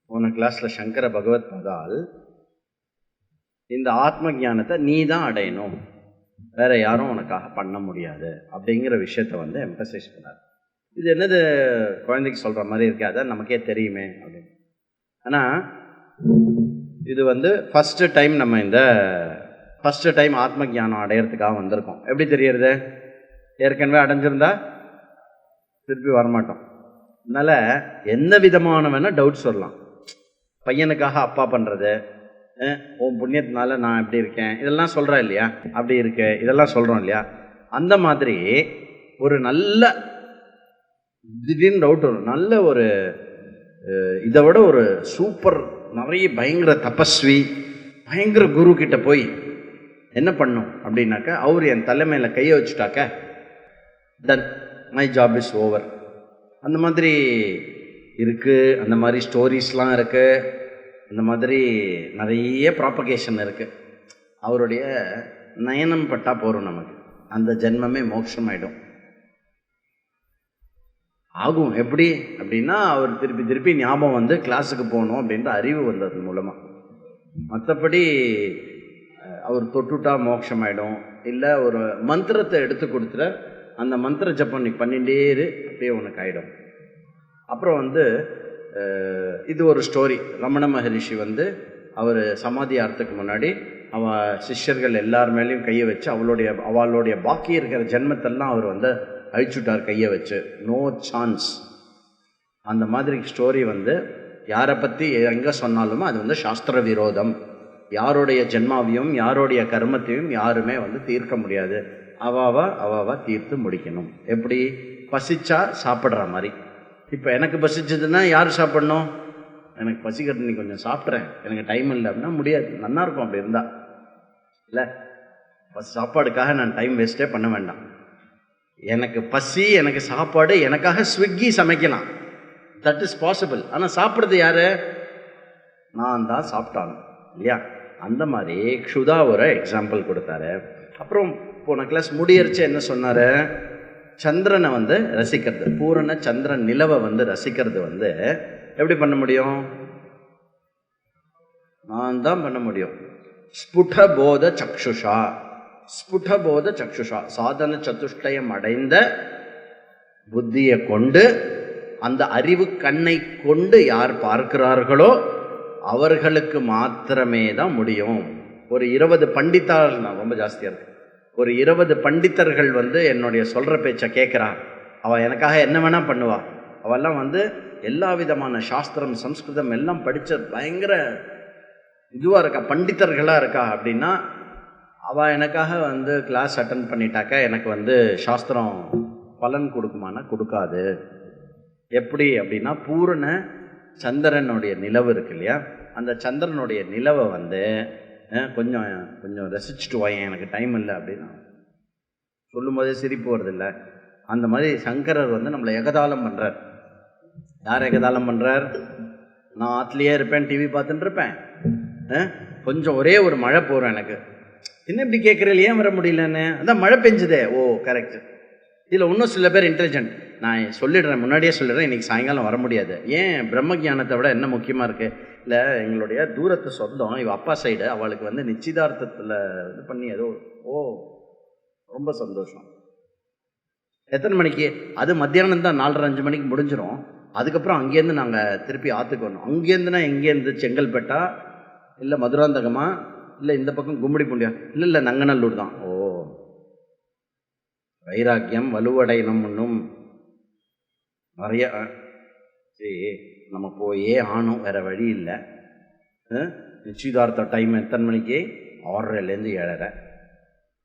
போன கிளாஸ்ல சங்கர பகவத் பாதால் இந்த ஆத்ம ஞானத்தை நீ தான் அடையணும், வேற யாரும் உனக்காக பண்ண முடியாது அப்படிங்கிற விஷயத்த வந்து எம்பசைஸ் பண்ணார். இது என்னது குழந்தைக்கு சொல்ற மாதிரி இருக்கு, அதான் நமக்கே தெரியுமே அப்படின்னு. ஆனால் இது வந்து ஃபர்ஸ்ட் டைம் நம்ம இந்த ஃபர்ஸ்ட் டைம் ஆத்ம ஞானம் அடையிறதுக்காக வந்திருக்கோம். எப்படி தெரியறது? ஏற்கனவே அடைஞ்சிருந்தா திருப்பி வரமாட்டோம். அதனால எந்த விதமான வேணா டவுட்ஸ் வரலாம். பையனுக்காக அப்பா பண்ணுறது, உன் புண்ணியத்தினால நான் எப்படி இருக்கேன் இதெல்லாம் சொல்கிறேன் இல்லையா, அப்படி இருக்கு இதெல்லாம் சொல்கிறோம் இல்லையா, அந்த மாதிரி ஒரு நல்ல திடீர்னு டவுட் வரும். நல்ல ஒரு இதை விட ஒரு சூப்பர் நிறைய பயங்கர தபஸ்வி பயங்கர குரு கிட்ட போய் என்ன பண்ணும் அப்படின்னாக்கா, அவர் என் தலைமையில் கையை வச்சுட்டாக்க then my job is over. அந்த மாதிரி இருக்குது, அந்த மாதிரி ஸ்டோரிஸ்லாம் இருக்குது, அந்த மாதிரி நிறைய ப்ராப்பகேஷன் இருக்குது. அவருடைய நயனம் பட்டா போகிறோம், நமக்கு அந்த ஜென்மமே மோட்சம் ஆகிடும். ஆகும் எப்படி அப்படின்னா, அவர் திருப்பி திருப்பி ஞாபகம் வந்து கிளாஸுக்கு போகணும் அப்படின்ற அறிவு வந்தது மூலமாக. மற்றபடி அவர் தொட்டுட்டா மோட்சம் ஆகிடும். இல்லை ஒரு மந்திரத்தை எடுத்து கொடுத்துட, அந்த மந்திர ஜப்பம் நீ பண்ணிகிட்டே இரு, அப்படியே உனக்கு ஆகிடும். அப்புறம் வந்து இது ஒரு ஸ்டோரி. ரமண மகரிஷி வந்து அவர் சமாதி ஆகிறதுக்கு முன்னாடி சிஷ்யர்கள் எல்லார் மேலேயும் கையை வச்சு அவளுடைய பாக்கி இருக்கிற ஜென்மத்தெல்லாம் அவர் வந்து அழிச்சுட்டார் கையை வச்சு. No chance. அந்த மாதிரி ஸ்டோரி வந்து யாரை பற்றி எங்கே சொன்னாலுமே அது வந்து சாஸ்திர விரோதம். யாருடைய ஜென்மாவையும் யாருடைய கர்மத்தையும் யாருமே வந்து தீர்க்க முடியாது. அவாவா தீர்த்து முடிக்கணும். எப்படி? பசிச்சா சாப்பிட்ற மாதிரி. இப்போ எனக்கு பசிச்சதுன்னா யார் சாப்பிட்ணும்? எனக்கு பசிக்கிறது, நீ கொஞ்சம் சாப்பிட்றேன், எனக்கு டைம் இல்லை அப்படின்னா முடியாது. நல்லா இருக்கும் அப்படி இருந்தால். இல்லை, சாப்பாடுக்காக நான் டைம் வேஸ்ட்டே பண்ண வேண்டாம். எனக்கு பசி, எனக்கு சாப்பாடு, எனக்காக ஸ்விக்கி சமைக்கலாம், தட் இஸ் பாசிபிள். ஆனால் சாப்பிட்றது யாரு? நான் தான் சாப்பிட்டாங்க இல்லையா? அந்த மாதிரி க்ஷுதா ஒரு எக்ஸாம்பிள் கொடுத்தாரு. அப்புறம் போன கிளாஸ் முடியரிச்சு என்ன சொன்னார்? சந்திரனை வந்து ரசிக்கிறது, பூரண சந்திரன் நிலவை வந்து ரசிக்கிறது வந்து எப்படி பண்ண முடியும்? நான் தான் பண்ண முடியும். ஸ்புடபோத சக்ஷுஷா, ஸ்புடபோத சக்ஷுஷா, சாதன சதுஷ்டயம் அடைந்த புத்தியை கொண்டு, அந்த அறிவு கண்ணை கொண்டு யார் பார்க்கிறார்களோ அவர்களுக்கு மாத்திரமே தான் முடியும். ஒரு 20 பண்டிதர்கள், நான் ரொம்ப ஜாஸ்தியாக இருக்கு, ஒரு 20 பண்டிதர்கள் வந்து என்னுடைய சொல்கிற பேச்சை கேட்குறா, அவள் எனக்காக என்ன வேணால் பண்ணுவா, அவெல்லாம் வந்து எல்லா விதமான சாஸ்திரம் சம்ஸ்கிருதம் எல்லாம் படித்த பயங்கர இதுவாக இருக்கா, பண்டிதர்களாக இருக்கா அப்படின்னா, அவள் எனக்காக வந்து கிளாஸ் அட்டன் பண்ணிட்டாக்கா எனக்கு வந்து சாஸ்திரம் பலன் கொடுக்குமானா கொடுக்காது. எப்படி அப்படின்னா, பூரண சந்திரனுடைய நிலவு இருக்கு இல்லையா, அந்த சந்திரனுடைய நிலவை வந்து கொஞ்சம் ரசிச்சுட்டு வாயேன், எனக்கு டைம் இல்லை அப்படின்னா சொல்லும் போதே சிரிப்பு வருதில்லை. அந்த மாதிரி சங்கரர் வந்து நம்மளை எகதாளம் பண்ணுறார். யார் எகதாளம் பண்ணுறார்? நான் ஆற்றுலையே இருப்பேன், டிவி பார்த்துட்டு இருப்பேன், கொஞ்சம் ஒரே ஒரு மழை போகிறோம், எனக்கு என்ன இப்படி கேட்குறீங்க, ஏன் வர முடியலன்னு? அதான் மழை பெஞ்சுதே. ஓ கரெக்ட். இதில் இன்னும் சில பேர் இன்டெலிஜென்ட், நான் சொல்லிடுறேன், முன்னாடியே சொல்லிடுறேன், இன்றைக்கி சாயங்காலம் வர முடியாது. ஏன்? பிரம்ம ஞானத்தை விட என்ன முக்கியமாக இருக்குது? இல்லை, எங்களுடைய தூரத்து சொந்தம் இவ அப்பா சைடு, அவளுக்கு வந்து நிச்சயதார்த்தத்தில் இது பண்ணி ஏதோ, ஓ ரொம்ப சந்தோஷம். எத்தனை மணிக்கு? அது மத்தியானம் தான், 4:30-5 மணிக்கு முடிஞ்சிடும். அதுக்கப்புறம் அங்கேருந்து நாங்கள் திருப்பி ஆற்றுக்கு வரணும். அங்கேருந்துனா எங்கேருந்து? செங்கல்பேட்டா, இல்லை மதுராந்தகமா, இல்லை இந்த பக்கம் கும்மிடி பூண்டியா, இல்லை நங்கநல்லூர் தான். ஓ, வைராக்கியம் வலுவடையணும் இன்னும் நிறைய. சரி, நம்ம போயே ஆனும், வேறு வழி இல்லை. நிச்சயதார்த்த டைம் எத்தனை மணிக்கு? 6:30லேருந்து 7:30.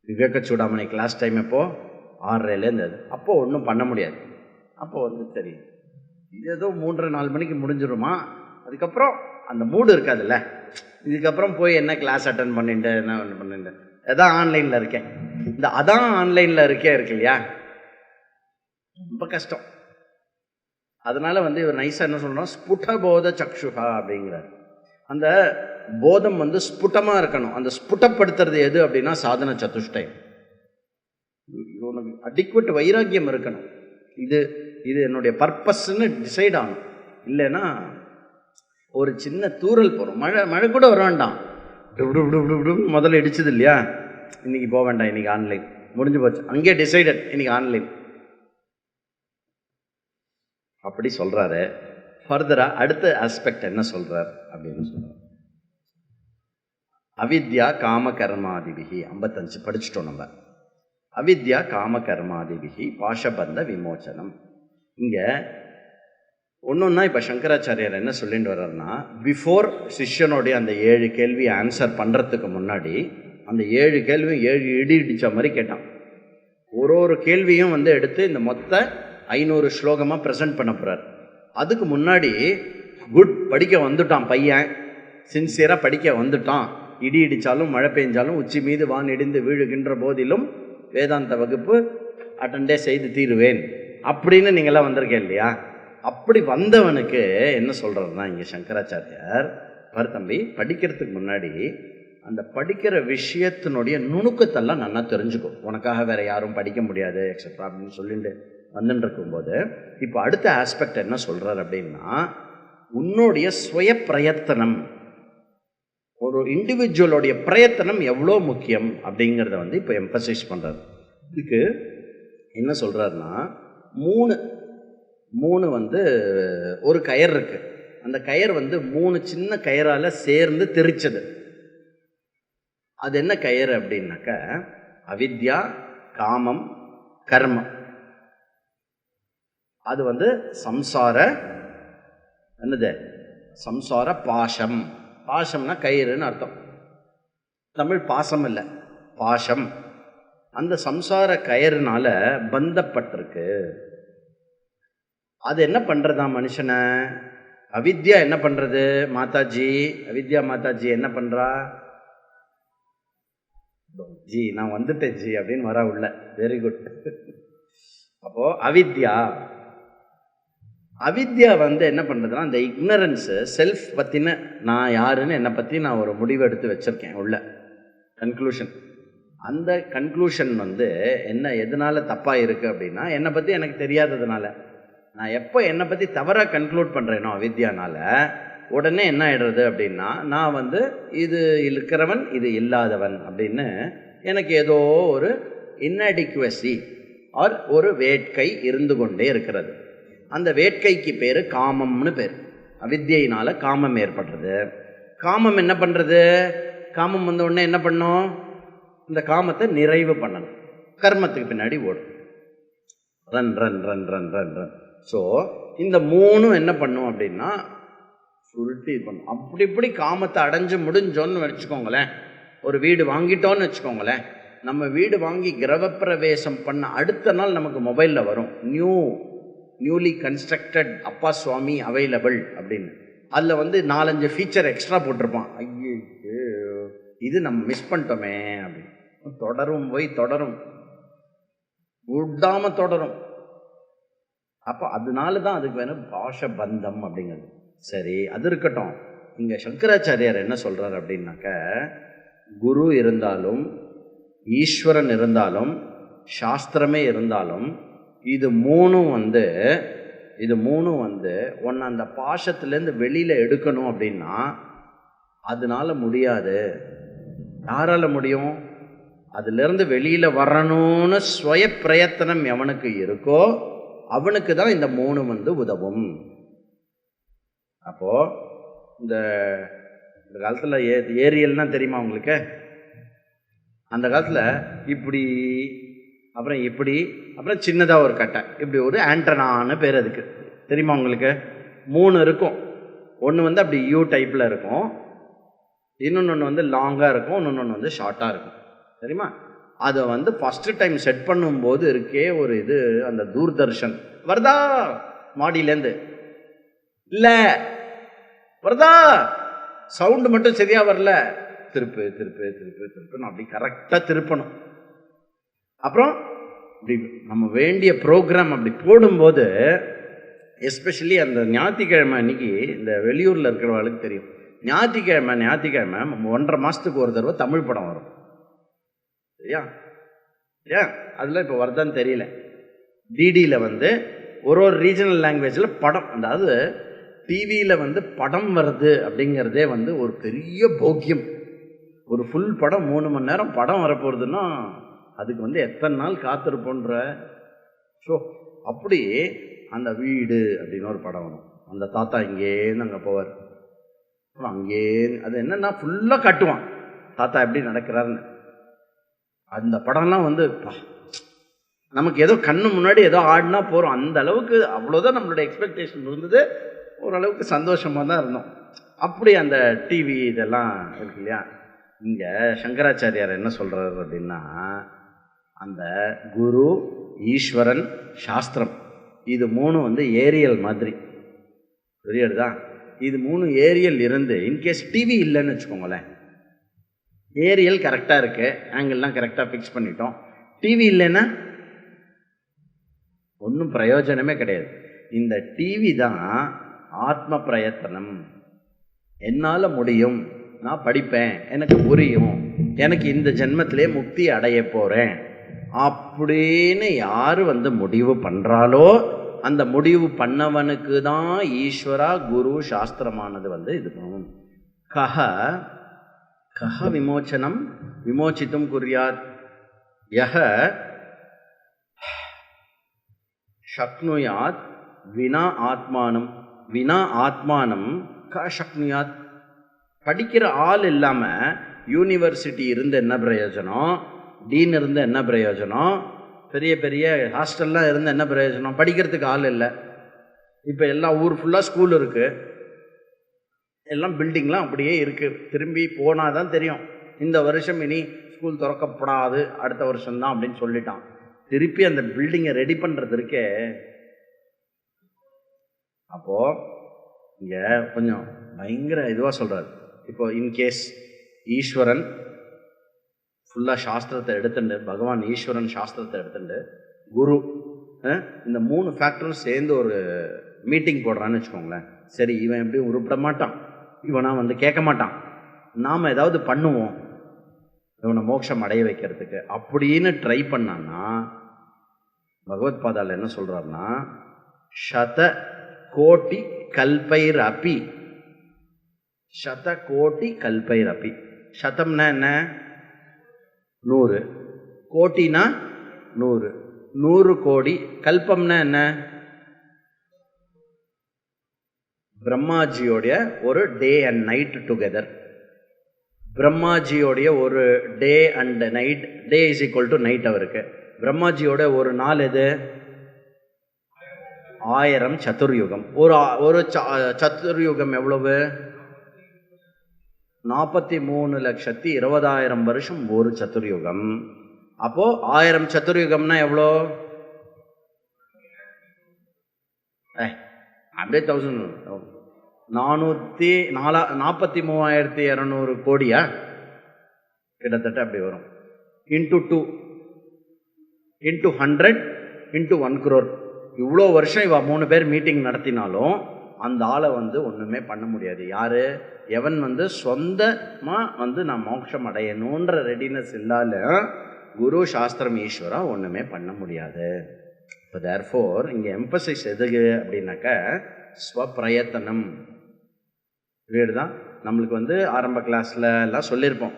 விவேக சூடாமணி கிளாஸ் டைம் எப்போ? 6:30லேருந்து. அது அப்போது ஒன்றும் பண்ண முடியாது. அப்போ வந்து சரி, இது ஏதோ 3:30-4 மணிக்கு முடிஞ்சிடுமா, அதுக்கப்புறம் அந்த மூடு இருக்காதுல்ல, இதுக்கப்புறம் போய் என்ன கிளாஸ் அட்டன் பண்ணிட்டு என்ன பண்ணிட்டு, அதான் ஆன்லைனில் இருக்கேன், இந்த அதான் ஆன்லைனில் இருக்கு இல்லையா, ரொம்ப கஷ்டம். அதனால வந்து இவர் நைஸாக என்ன சொல்கிறோம், ஸ்புடபோத சக்ஷுகா அப்படிங்கிறார். அந்த போதம் வந்து ஸ்புட்டமாக இருக்கணும். அந்த ஸ்புட்டப்படுத்துறது எது அப்படின்னா சாதன சதுஷ்டயம். உனக்கு அடிக்வெட் வைராக்கியம் இருக்கணும். இது என்னுடைய பர்பஸ்ன்னு டிசைட் ஆகணும். இல்லைன்னா ஒரு சின்ன தூரல் போகிறோம், மழை கூட வர வேண்டாம், முதல்ல இடிச்சது இல்லையா, இன்னைக்கு போக வேண்டாம், இன்னைக்கு ஆன்லைன், முடிஞ்சு போச்சு, அங்கே டிசைடட், இன்னைக்கு ஆன்லைன். அப்படி சொல்றாரு. ஃபர்தரா அடுத்த ஆஸ்பெக்ட் என்ன சொல்றார் அப்படின்னு சொல்றார். அவித்யா காம கர்மாதிபிகி 55 படிச்சுட்டோம் நம்ம. அவித்யா காம கர்மாதிபிகி பாஷபந்த விமோச்சனம். இங்க ஒன்னொன்னா இப்ப சங்கராச்சாரியார் என்ன சொல்லிட்டு வர்றாருன்னா, பிஃபோர் சிஷ்யனுடைய அந்த 7 கேள்வி ஆன்சர் பண்றதுக்கு முன்னாடி அந்த 7 கேள்வியும் 7 இடி இடிச்ச மாதிரி கேட்டான். ஒரு கேள்வியும் எடுத்து இந்த மொத்த 500 ஸ்லோகமா ப்ரெசென்ட் பண்ண போறார். அதுக்கு முன்னாடி குட் படிக்க வந்துட்டான் பையன், சின்சியரா படிக்க வந்துட்டான், இடி இடிச்சாலும் மழை பெஞ்சாலும் உச்சி மீது வான் இடிந்து வீழுகின்ற போதிலும் வேதாந்த வகுப்பு அட்டெண்டே செய்து தீருவேன் அப்படின்னு நீங்களாம் வந்திருக்கேன் இல்லையா. அப்படி வந்தவனுக்கு என்ன சொல்றதுன்னா இங்க சங்கராச்சாரியார், பாரு தம்பி, படிக்கிறதுக்கு முன்னாடி அந்த படிக்கிற விஷயத்தினுடைய நுணுக்கத்தெல்லாம் நல்லா தெரிஞ்சுக்கும், உனக்காக வேற யாரும் படிக்க முடியாது எக்ஸெட்ரா அப்படின்னு சொல்லிட்டு வந்துட்டு இருக்கும்போது இப்போ அடுத்த ஆஸ்பெக்ட் என்ன சொல்றார் அப்படின்னா, உன்னுடைய சுய பிரயத்தனம், ஒரு இண்டிவிஜுவலோடைய பிரயத்தனம் எவ்வளோ முக்கியம் அப்படிங்கிறத இப்போ எம்பசைஸ் பண்றாரு. இதுக்கு என்ன சொல்றாருன்னா, மூணு ஒரு கயர் இருக்கு, அந்த கயர் 3 சின்ன கயரால சேர்ந்து தெரிச்சது. அது என்ன கயிறு அப்படின்னாக்க அவித்யா காமம் கர்மம். அது சம்சார என்னது, சம்சார பாசம். பாசம்னா கயிறுன்னு அர்த்தம், தமிழ் பாசம் இல்லை பாசம். அந்த சம்சார கயிறுனால பந்தப்பட்டிருக்கு. அது என்ன பண்றதா மனுஷனை? அவித்யா என்ன பண்றது? மாதாஜி, அவித்யா மாதாஜி என்ன பண்றா? ஜி நான் வந்துட்டேன் ஜி அப்படின்னு வரா உள்ள. Very good. அப்போ அவித்யா என்ன பண்றதுன்னா, அந்த இக்னரன்ஸ், செல்ஃப் பத்தின நான் யாருன்னு என்னை பத்தி நான் ஒரு முடிவு எடுத்து வச்சிருக்கேன் உள்ள, கன்க்ளூஷன். அந்த கன்க்ளூஷன் என்ன எதனால தப்பா இருக்கு அப்படின்னா, என்னை பத்தி எனக்கு தெரியாததுனால. நான் எப்போ என்னை பத்தி தவறா கன்க்ளூட் பண்றேனோ அவித்யானால, உடனே என்ன ஆயிடுறது அப்படின்னா, நான் இது இருக்கிறவன் இது இல்லாதவன் அப்படின்னு எனக்கு ஏதோ ஒரு இன்அடிக்குவசி ஆர் ஒரு வேட்கை இருந்து கொண்டே இருக்கிறது. அந்த வேட்கைக்கு பேரு காமம்னு பேர். அவித்யினால காமம் ஏற்படுறது. காமம் என்ன பண்றது? காமம் உடனே என்ன பண்ணும்? இந்த காமத்தை நிறைவு பண்ணணும், கர்மத்துக்கு பின்னாடி ஓடும், run run run run run run. So இந்த 3 என்ன பண்ணும் அப்படின்னா சுருட்டி பண்ணும். அப்படி இப்படி காமத்தை அடைஞ்சு முடிஞ்சோன்னு வச்சுக்கோங்களேன், ஒரு வீடு வாங்கிட்டோன்னு வச்சுக்கோங்களேன், நம்ம வீடு வாங்கி கிரகப்பிரவேசம் பண்ண அடுத்த நாள் நமக்கு மொபைலில் வரும் நியூலி கன்ஸ்ட்ரக்டட் அப்பா சுவாமி அவைலபிள் அப்படின்னு. அதில் 4-5 ஃபீச்சர் எக்ஸ்ட்ரா போட்டிருப்பான். ஐயோ இது நம்ம மிஸ் பண்ணிட்டோமே அப்படின்னு தொடரும் விடாம தொடரும். அப்போ அதனால தான் அதுக்கு வேணும் பாஷ பந்தம் அப்படிங்கிறது. சரி, அது இருக்கட்டும். இங்க சங்கராச்சாரியார் என்ன சொல்றாரு அப்படின்னாக்க, குரு இருந்தாலும் ஈஸ்வரன் இருந்தாலும் சாஸ்திரமே இருந்தாலும் இது மூணும் ஒன்னு அந்த பாஷத்திலேருந்து வெளியில எடுக்கணும் அப்படின்னா அதனால முடியாது. யாரால முடியும்? அதுல இருந்து வெளியில வரணும்னு சுய பிரயத்தனம் எவனுக்கு இருக்கோ அவனுக்கு தான் இந்த 3 உதவும். அப்போ இந்த காலத்துல ஏரியல்னா தெரியுமா உங்களுக்கு? அந்த காலத்துல இப்படி அப்புறம் இப்படி அப்புறம் சின்னதா ஒரு கட்டை, இப்படி ஒரு ஆண்டனான்னு பேர் அதுக்கு. தெரியுமா உங்களுக்கு? 3 இருக்கும். ஒன்று அப்படி யூ டைப்ல இருக்கும், இன்னொன்று லாங்கா இருக்கும், இன்னொன்று ஷார்ட்டா இருக்கும். தெரியுமா? அதை ஃபர்ஸ்ட் டைம் செட் பண்ணும்போது இருக்கே ஒரு இது, அந்த தூர்தர்ஷன் வருதா மாடியிலேருந்து, இல்ல வருதா சவுண்டு மட்டும் சரியா வரல, திருப்பு திருப்பு திருப்பு திருப்புன்னு அப்படி கரெக்டா திருப்பணும். அப்புறம் இப்படி நம்ம வேண்டிய ப்ரோக்ராம் அப்படி போடும்போது, எஸ்பெஷலி அந்த ஞாயிற்றுக்கிழமை அன்னைக்கு இந்த வெளியூர்ல இருக்கிறவங்களுக்கு தெரியும், ஞாயிற்றுக்கிழமை 1.5 மாசத்துக்கு ஒரு தடவை தமிழ் படம் வரும். சரியா? ஏன் அதெல்லாம் இப்போ வருதான்னு தெரியல. டிடியில் ஒரு ரீஜனல் லாங்குவேஜில் படம், அதாவது டிவியில் வந்து படம் வருது அப்படிங்கிறதே வந்து ஒரு பெரிய போக்கியம். ஒரு ஃபுல் படம் 3 மணி நேரம் படம் வரப்போகுதுன்னா அதுக்கு வந்து எத்தனை நாள் காத்திருப்போன்ற. ஸோ அப்படி அந்த வீடு அப்படின்னு ஒரு படம் வரும். அந்த தாத்தா இங்கேருந்து அங்கே போவார், அப்புறம் அங்கே அது என்னன்னா ஃபுல்லாக காட்டுவான் தாத்தா எப்படி நடக்கிறாருன்னு. அந்த படம்லாம் வந்து நமக்கு ஏதோ கண்ணு முன்னாடி ஏதோ ஆடினா போகிறோம், அந்த அளவுக்கு அவ்வளோதான் நம்மளோட எக்ஸ்பெக்டேஷன் இருந்தது. ஓரளவுக்கு சந்தோஷமாக தான் இருந்தோம். அப்படி அந்த டிவி இதெல்லாம் இருக்கு இல்லையா. இங்கே சங்கராச்சாரியார் என்ன சொல்கிறாரு அப்படின்னா, அந்த குரு, ஈஸ்வரன், சாஸ்திரம் இது 3 வந்து ஏரியல் மாதிரி. புரியுதுதான்? இது 3 ஏரியல் இருந்து இன்கேஸ் டிவி இல்லைன்னு வச்சுக்கோங்களேன், ஏரியல் கரெக்டாக இருக்கு, ஆங்கிள்லாம் கரெக்டாக ஃபிக்ஸ் பண்ணிட்டோம், டிவி இல்லைன்னா ஒன்றும் பிரயோஜனமே கிடையாது. இந்த டிவி தான் ஆத்ம பிரயத்தனம். என்னால் முடியும், நான் படிப்பேன், எனக்கு புரியும், எனக்கு இந்த ஜென்மத்திலே முக்தி அடைய போகிறேன் அப்படின்னு யார் வந்து முடிவு பண்ணுறாலோ அந்த முடிவு பண்ணவனுக்கு தான் ஈஸ்வரா குரு சாஸ்திரமானது வந்து இது பண்ணும். கஹ கஹ விமோச்சனம் விமோச்சித்தும் குறியாத் யஹ சக்னுயாத் வினா ஆத்மானம் வினா ஆத்மானம் க சக்னுயாத். படிக்கிற ஆள் இல்லாமல் யூனிவர்சிட்டி இருந்து என்ன பிரயோஜனம், டீன் இருந்து என்ன பிரயோஜனம், பெரிய பெரிய ஹாஸ்டல்லாம் இருந்து என்ன பிரயோஜனம், படிக்கிறதுக்கு ஆள் இல்லை. இப்போ எல்லாம் ஊர் ஃபுல்லாக ஸ்கூல் இருக்குது, எல்லாம் பில்டிங்லாம் அப்படியே இருக்குது. திரும்பி போனால் தான் தெரியும், இந்த வருஷம் இனி ஸ்கூல் திறக்கப்படாது, அடுத்த வருஷம்தான் அப்படின்னு சொல்லிட்டான். திருப்பி அந்த பில்டிங்கை ரெடி பண்ணுறதுக்கே. அப்போது இங்கே கொஞ்சம் பயங்கர இதுவாக சொல்கிறார். இப்போ இன்கேஸ் ஈஸ்வரன் ஃபுல்லாக சாஸ்திரத்தை எடுத்துட்டு, பகவான் ஈஸ்வரன் சாஸ்திரத்தை எடுத்துட்டு, குரு இந்த 3 ஃபேக்டரும் சேர்ந்து ஒரு மீட்டிங் போடுறான்னு வச்சுக்கோங்களேன். சரி, இவன் எப்படியும் உருப்பிட மாட்டான், இவனா வந்து கேட்க மாட்டான், நாம் ஏதாவது பண்ணுவோம் இவனை மோட்சம் அடைய வைக்கிறதுக்கு அப்படின்னு ட்ரை பண்ணான்னா, பகவத்பாதாவில் என்ன சொல்கிறாருன்னா, சத கோட்டி கல்பைர் அப்பி, சத கோட்டி கல்பைர் அப்பி. சதம்னா என்ன? 100, கோட்டினா 100, 100 கோடி. கல்பம்னா என்ன? பிரம்மாஜியோடைய ஒரு டே அண்ட் நைட் டுகெதர். பிரம்மாஜியோடைய ஒரு day and night, day is equal to night அவருக்கு. பிரம்மாஜியோட ஒரு நாள் எது? 1000 சதுர்யுகம். ஒரு சதுர்யுகம் எவ்வளவு? 43,20,000 வருஷம் ஒரு சதுர்யுகம். அப்போ 1000 சதுர்யுகம்னா எவ்வளோ? அப்படியே 43,200 கோடியா கிட்டத்தட்ட அப்படி வரும். Into 2 into 100 into 1 crore. இவ்வளோ வருஷம் இவ 3 பேர் மீட்டிங் நடத்தினாலும் அந்த ஆளை வந்து ஒன்றுமே பண்ண முடியாது. யார்? எவன் வந்து சொந்தமாக வந்து நான் மோட்சம் அடையணுன்ற ரெடினஸ் இல்லாத குரு சாஸ்திரம் ஈஸ்வரா ஒன்றுமே பண்ண முடியாது. இப்போ தேர்ஃபோர் இங்கே எம்பசைஸ் எதுக்கு அப்படின்னாக்க ஸ்வப்பிரயத்தனம். வீடு தான் நம்மளுக்கு வந்து ஆரம்ப கிளாஸில் எல்லாம் சொல்லியிருப்போம்.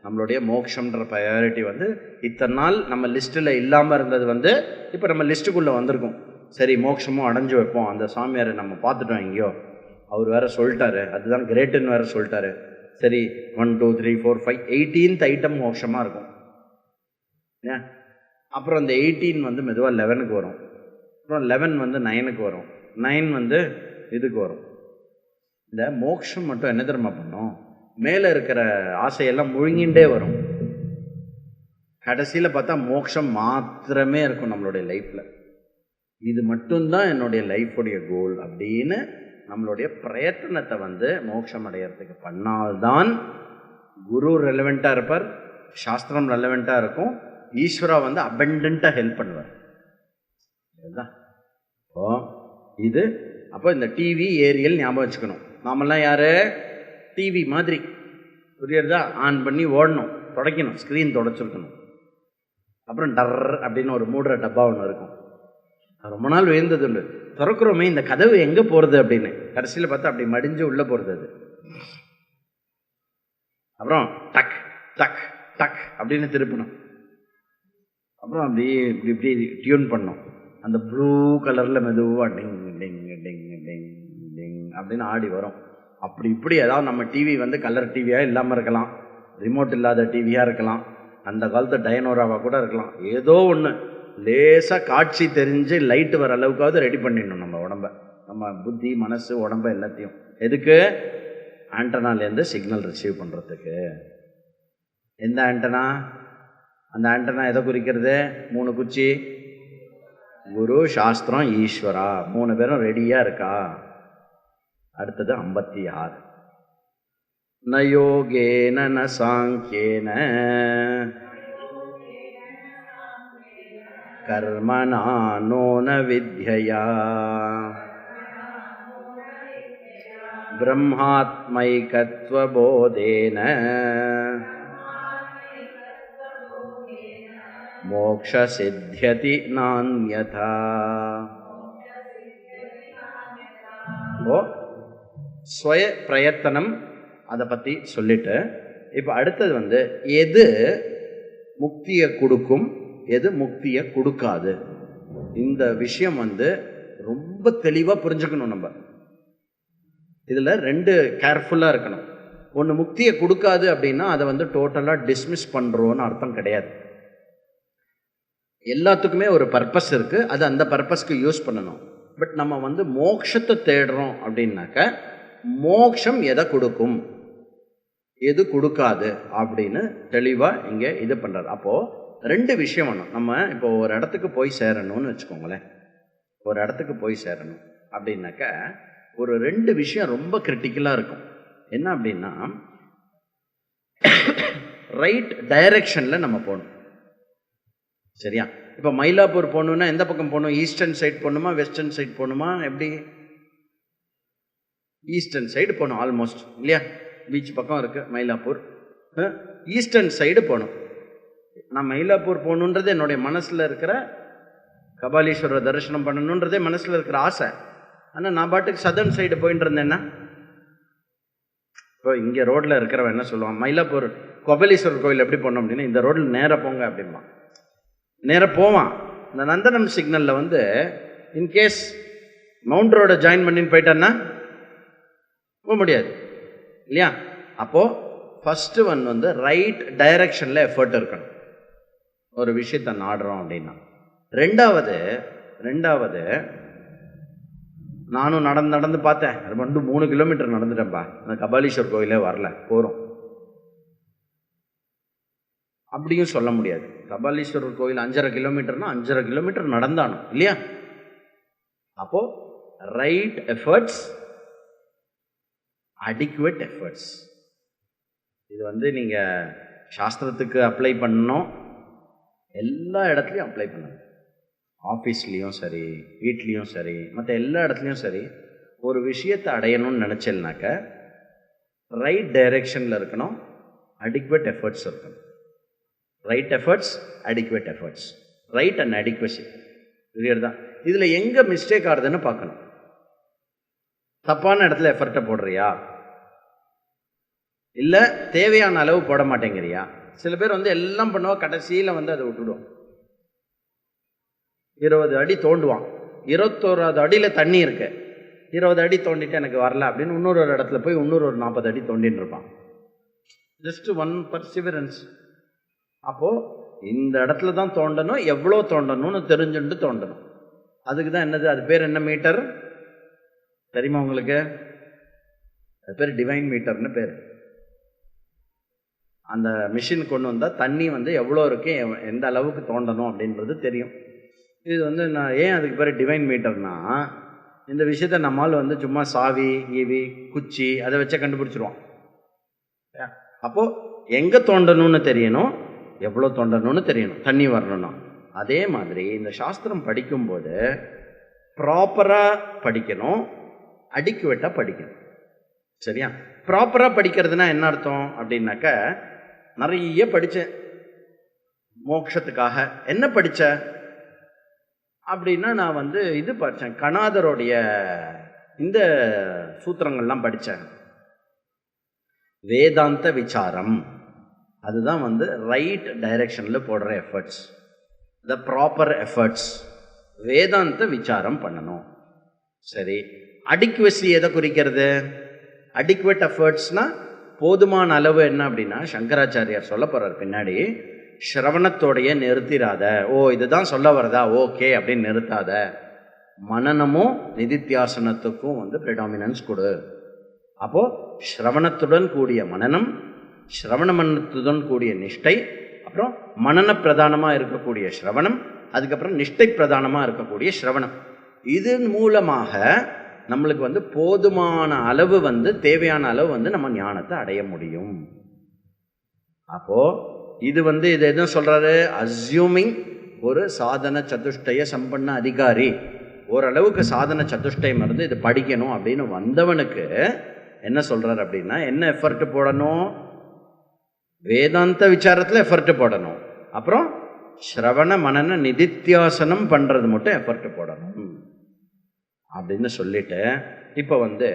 நம்மளுடைய மோட்சம்ன்ற ப்ரையாரிட்டி வந்து இத்தனை நாள் நம்ம லிஸ்ட்டில் இல்லாமல் இருந்தது வந்து இப்போ நம்ம லிஸ்ட்டுக்குள்ளே வந்திருக்கோம். சரி, மோட்சமும் அடைஞ்சு வைப்போம். அந்த சாமியாரை நம்ம பார்த்துட்டோம் எங்கேயோ, அவர் வேறு சொல்லிட்டாரு, அதுதான் கிரேட்டுன்னு வேறு சொல்லிட்டாரு. சரி, 1 2 3 4 5 18th ஐட்டம் மோட்சமாக இருக்கும். ஏன்? அப்புறம் அந்த 18 வந்து மெதுவாக 11க்கு வரும், அப்புறம் 11 வந்து 9க்கு வரும், 9 வந்து இதுக்கு வரும். இந்த மோட்சம் மட்டும் என்ன தெரியுமா பண்ணும்? மேலே இருக்கிற ஆசையெல்லாம் முழுங்கிண்டே வரும். கடைசியில் பார்த்தா மோட்சம் மாத்திரமே இருக்கும் நம்மளுடைய லைஃப்பில். இது மட்டும்தான் என்னுடைய லைஃபுடைய கோல் அப்படின்னு நம்மளுடைய பிரயத்தனத்தை வந்து மோட்சம் அடையிறதுக்கு பண்ணால்தான் குரு ரெலவெண்ட்டாக இருப்பார், சாஸ்திரம் ரெலவெண்ட்டாக இருக்கும், ஈஸ்வரா வந்து அபண்டண்ட்டாக ஹெல்ப் பண்ணுவார். இதுதான் இப்போ இது. அப்போ இந்த டிவி ஏரியல் ஞாபகம் வச்சுக்கணும். நாமெல்லாம் யார்? டிவி மாதிரி. புரியுறதா? ஆன் பண்ணி ஓடணும், துடைக்கணும், ஸ்க்ரீன் துடைச்சிருக்கணும். அப்புறம் டர் அப்படின்னு ஒரு மூடுற டப்பா ஒன்று இருக்கும். ரொம்ப நாள் வேந்தது உண்டு. திறக்கிறோமே, இந்த கதவு எங்கே போகிறது அப்படின்னு கடைசியில் பார்த்தா அப்படி மடிஞ்சு உள்ளே போகிறது அது. அப்புறம் டக் டக் டக் அப்படின்னு திருப்பணும். அப்புறம் அப்படி இப்படி இப்படி டியூன் பண்ணோம். அந்த ப்ளூ கலரில் மெதுவாக டிங் டிங் டிங் டிங் டிங் அப்படின்னு ஆடி வரும். அப்படி இப்படி ஏதாவது நம்ம டிவி வந்து கலர் டிவியாக இல்லாமல் இருக்கலாம், ரிமோட் இல்லாத டிவியாக இருக்கலாம், அந்த காலத்து டைனோராவாக கூட இருக்கலாம். ஏதோ ஒன்று லேசாக காட்சி தெரிஞ்சு லைட்டு வர அளவுக்காவது ரெடி பண்ணிடணும் நம்ம உடம்ப, நம்ம புத்தி மனசு உடம்பு எல்லாத்தையும். எதுக்கு? ஆண்டனாலேருந்து சிக்னல் ரிசீவ் பண்ணுறதுக்கு. எந்த ஆண்டனா? அந்த ஆண்டனா எதை குறிக்கிறது? 3 குச்சி, குரு, சாஸ்திரம், ஈஸ்வரா. 3 பேரும் ரெடியாக இருக்கா? அடுத்தது 56. ந யோகேன ந சாங்கியேன கர்மணா நோ ந வித்யயா பிரம்மாத்மைகத்வபோதேன மோக்ஷ சித்யதி நான்யதா. ஸ்வய பிரயத்தனம் அதை பற்றி சொல்லிட்டு, இப்போ அடுத்தது வந்து எது முக்தியை கொடுக்கும், எது முக்தியை கொடுக்காது. இந்த விஷயம் வந்து ரொம்ப தெளிவாக புரிஞ்சுக்கணும். நம்ம இதில் 2 கேர்ஃபுல்லாக இருக்கணும். ஒன்று முக்தியை கொடுக்காது அப்படின்னா அதை வந்து டோட்டலாக டிஸ்மிஸ் பண்ணுறோன்னு அர்த்தம் கிடையாது. எல்லாத்துக்குமே ஒரு பர்பஸ் இருக்குது, அது அந்த பர்பஸ்க்கு யூஸ் பண்ணணும். பட் நம்ம வந்து மோட்சத்தை தேடுறோம் அப்படின்னாக்க மோட்சம் எதை கொடுக்கும், எது கொடுக்காது அப்படின்னு தெளிவாக இங்கே இது பண்ணுறாரு. அப்போது 2 விஷயம் வேணும். நம்ம இப்போ ஒரு இடத்துக்கு போய் சேரணும்னு வச்சுக்கோங்களேன். ஒரு இடத்துக்கு போய் சேரணும் அப்படின்னாக்க ஒரு 2 விஷயம் ரொம்ப கிரிட்டிக்கலாக இருக்கும். என்ன அப்படின்னா, ரைட் டைரக்ஷனில் நம்ம போகணும். சரியா? இப்போ மயிலாப்பூர் போகணுன்னா எந்த பக்கம் போகணும்? ஈஸ்டர்ன் சைடு போகணுமா, வெஸ்டர்ன் சைடு போகணுமா? எப்படி? ஈஸ்டர்ன் சைடு போகணும் ஆல்மோஸ்ட், இல்லையா? பீச் பக்கம் இருக்குது மயிலாப்பூர். ஈஸ்டர்ன் சைடு போகணும். நான் மயிலாப்பூர் போகணுன்றது என்னுடைய மனசில் இருக்கிற, கபாலீஸ்வரர் தரிசனம் பண்ணணுன்றதே மனசில் இருக்கிற ஆசை. ஆனால் நான் பாட்டுக்கு சதர்ன் சைடு போயிட்டு இருந்தேன்னா, இப்போ இங்கே ரோட்டில் இருக்கிறவன் என்ன சொல்லுவான், மயிலாப்பூர் கபாலீஸ்வரர் கோயில் எப்படி போனோம் அப்படின்னா இந்த ரோட்டில் நேராக போங்க அப்படிமா. நேராக போவான். இந்த நந்தனம் சிக்னலில் வந்து இன்கேஸ் மவுண்ட் ரோடை ஜாயின் பண்ணின்னு போயிட்டான்னா போக முடியாது, இல்லையா? அப்போது ஃபஸ்ட்டு வந்து ரைட் டைரக்ஷனில் எஃபர்ட் இருக்கணும் ஒரு விஷயத்தை நாடுறோம் அப்படின்னா. ரெண்டாவது நானும் நடந்து பார்த்தேன். 3 கிலோமீட்டர் நடந்துட்டேன்ப்பா, அந்த கபாலீஸ்வர் கோயிலே வரல, போகிறோம் அப்படியும் சொல்ல முடியாது. கபாலீஸ்வரர் கோயில் 5.5 கிலோமீட்டர்னா 5.5 கிலோமீட்டர் நடந்தானும், இல்லையா? அப்போது ரைட் எஃபர்ட்ஸ், அடிக்குவேட் எஃபர்ட்ஸ். இது வந்து நீங்கள் சாஸ்திரத்துக்கு அப்ளை பண்ணணும், எல்லா இடத்துலையும் அப்ளை பண்ணணும். ஆஃபீஸ்லேயும் சரி, வீட்லேயும் சரி, மற்ற எல்லா இடத்துலையும் சரி. ஒரு விஷயத்தை அடையணும்னு நினச்சேன்னாக்க ரைட் டைரெக்ஷனில் இருக்கணும், அடிக்குவேட் எஃபர்ட்ஸ் இருக்கணும். Right efforts, adequate efforts, right and adequacy. Clear தான். இதில் எங்கே மிஸ்டேக் ஆகுதுன்னு பார்க்கணும். தப்பான இடத்துல எஃபர்ட்டை போடுறியா, இல்லை தேவையான அளவு போட மாட்டேங்கிறியா? சில பேர் வந்து எல்லாம் பண்ணுவா, கடைசியில் வந்து அதை விட்டுடுவோம். 20 அடி தோண்டுவான், 21வது அடியில் தண்ணி இருக்கு, 20 அடி தோண்டிட்டு எனக்கு வரல அப்படின்னு இன்னொரு இடத்துல போய் இன்னொரு 40 அடி தோண்டின்னு இருப்பான். Just one perseverance. அப்போது இந்த இடத்துல தான் தோண்டணும், எவ்வளோ தோண்டணும்னு தெரிஞ்சுட்டு தோண்டணும். அதுக்கு தான் என்னது, அது பேர் என்ன மீட்டர் தெரியுமா உங்களுக்கு? அது பேர் டிவைன் மீட்டர்னு பேர். அந்த மிஷின் கொண்டு வந்தால் தண்ணி வந்து எவ்வளோ இருக்கு, எந்த அளவுக்கு தோண்டணும் அப்படின்றது தெரியும். இது வந்து நான் ஏன் அதுக்கு பேர் டிவைன் மீட்டர்னா, இந்த விஷயத்த நம்மால் வந்து சும்மா சாவி ஈவி குச்சி அதை வச்சே கண்டுபிடிச்சிருவான். அப்போது எங்கே தோண்டணும்னு தெரியணும், எவ்வளோ தோண்டணும்னு தெரியணும், தண்ணி வரணும்னா. அதே மாதிரி இந்த சாஸ்திரம் படிக்கும்போது ப்ராப்பராக படிக்கணும், அடிக்குவேட்டாக படிக்கணும். சரியா? ப்ராப்பராக படிக்கிறதுனா என்ன அர்த்தம் அப்படின்னாக்க, நிறைய படித்தேன் மோட்சத்துக்காக. என்ன படித்த அப்படின்னா, நான் வந்து இது படித்தேன், கணாதருடைய இந்த சூத்திரங்கள்லாம் படித்தேன். வேதாந்த விசாரம் அதுதான் வந்து ரைட் டைரக்ஷனில் போடுற எஃபர்ட்ஸ், த ப்ராப்பர் எஃபர்ட்ஸ். வேதாந்த விசாரம் பண்ணணும். சரி, அடிக்வசி எதை குறிக்கிறது? அடிக்வெட் எஃபர்ட்ஸ்னால் போதுமான அளவு என்ன அப்படின்னா, சங்கராச்சாரியார் சொல்ல போகிறார் பின்னாடி, ஸ்ரவணத்தோடைய நிறுத்திடாத. ஓ இதுதான் சொல்ல வரதா, ஓகே அப்படின்னு நிறுத்தாத. மனனமும் நிதித்தியாசனத்துக்கும் வந்து ப்ரிடாமினன்ஸ் கொடு. அப்போது ஸ்ரவணத்துடன் கூடிய மனனம், ஸ்ரவண மனத்துடன் கூடிய நிஷ்டை, அப்புறம் மனன பிரதானமாக இருக்கக்கூடிய ஸ்ரவணம், அதுக்கப்புறம் நிஷ்டை பிரதானமாக இருக்கக்கூடிய ஸ்ரவணம். இதன் மூலமாக நம்மளுக்கு வந்து போதுமான அளவு வந்து தேவையான அளவு வந்து நம்ம ஞானத்தை அடைய முடியும். அப்போது இது வந்து இது என்ன சொல்கிறாரு, அஸ்யூமிங் ஒரு சாதன சதுஷ்டய சம்பன்ன அதிகாரி ஓரளவுக்கு சாதன சதுஷ்டயம் இருந்து இது படிக்கணும் அப்படின்னு வந்தவனுக்கு என்ன சொல்கிறார் அப்படின்னா, என்ன எஃபர்ட் போடணும்? வேதாந்த விசாரத்தில் எஃபர்ட் போடணும். அப்புறம் ஸ்ரவண மனன நிதித்தியாசனம் பண்ணுறது மட்டும் எஃபர்ட் போடணும் அப்படின்னு சொல்லிட்டு, இப்போ வந்து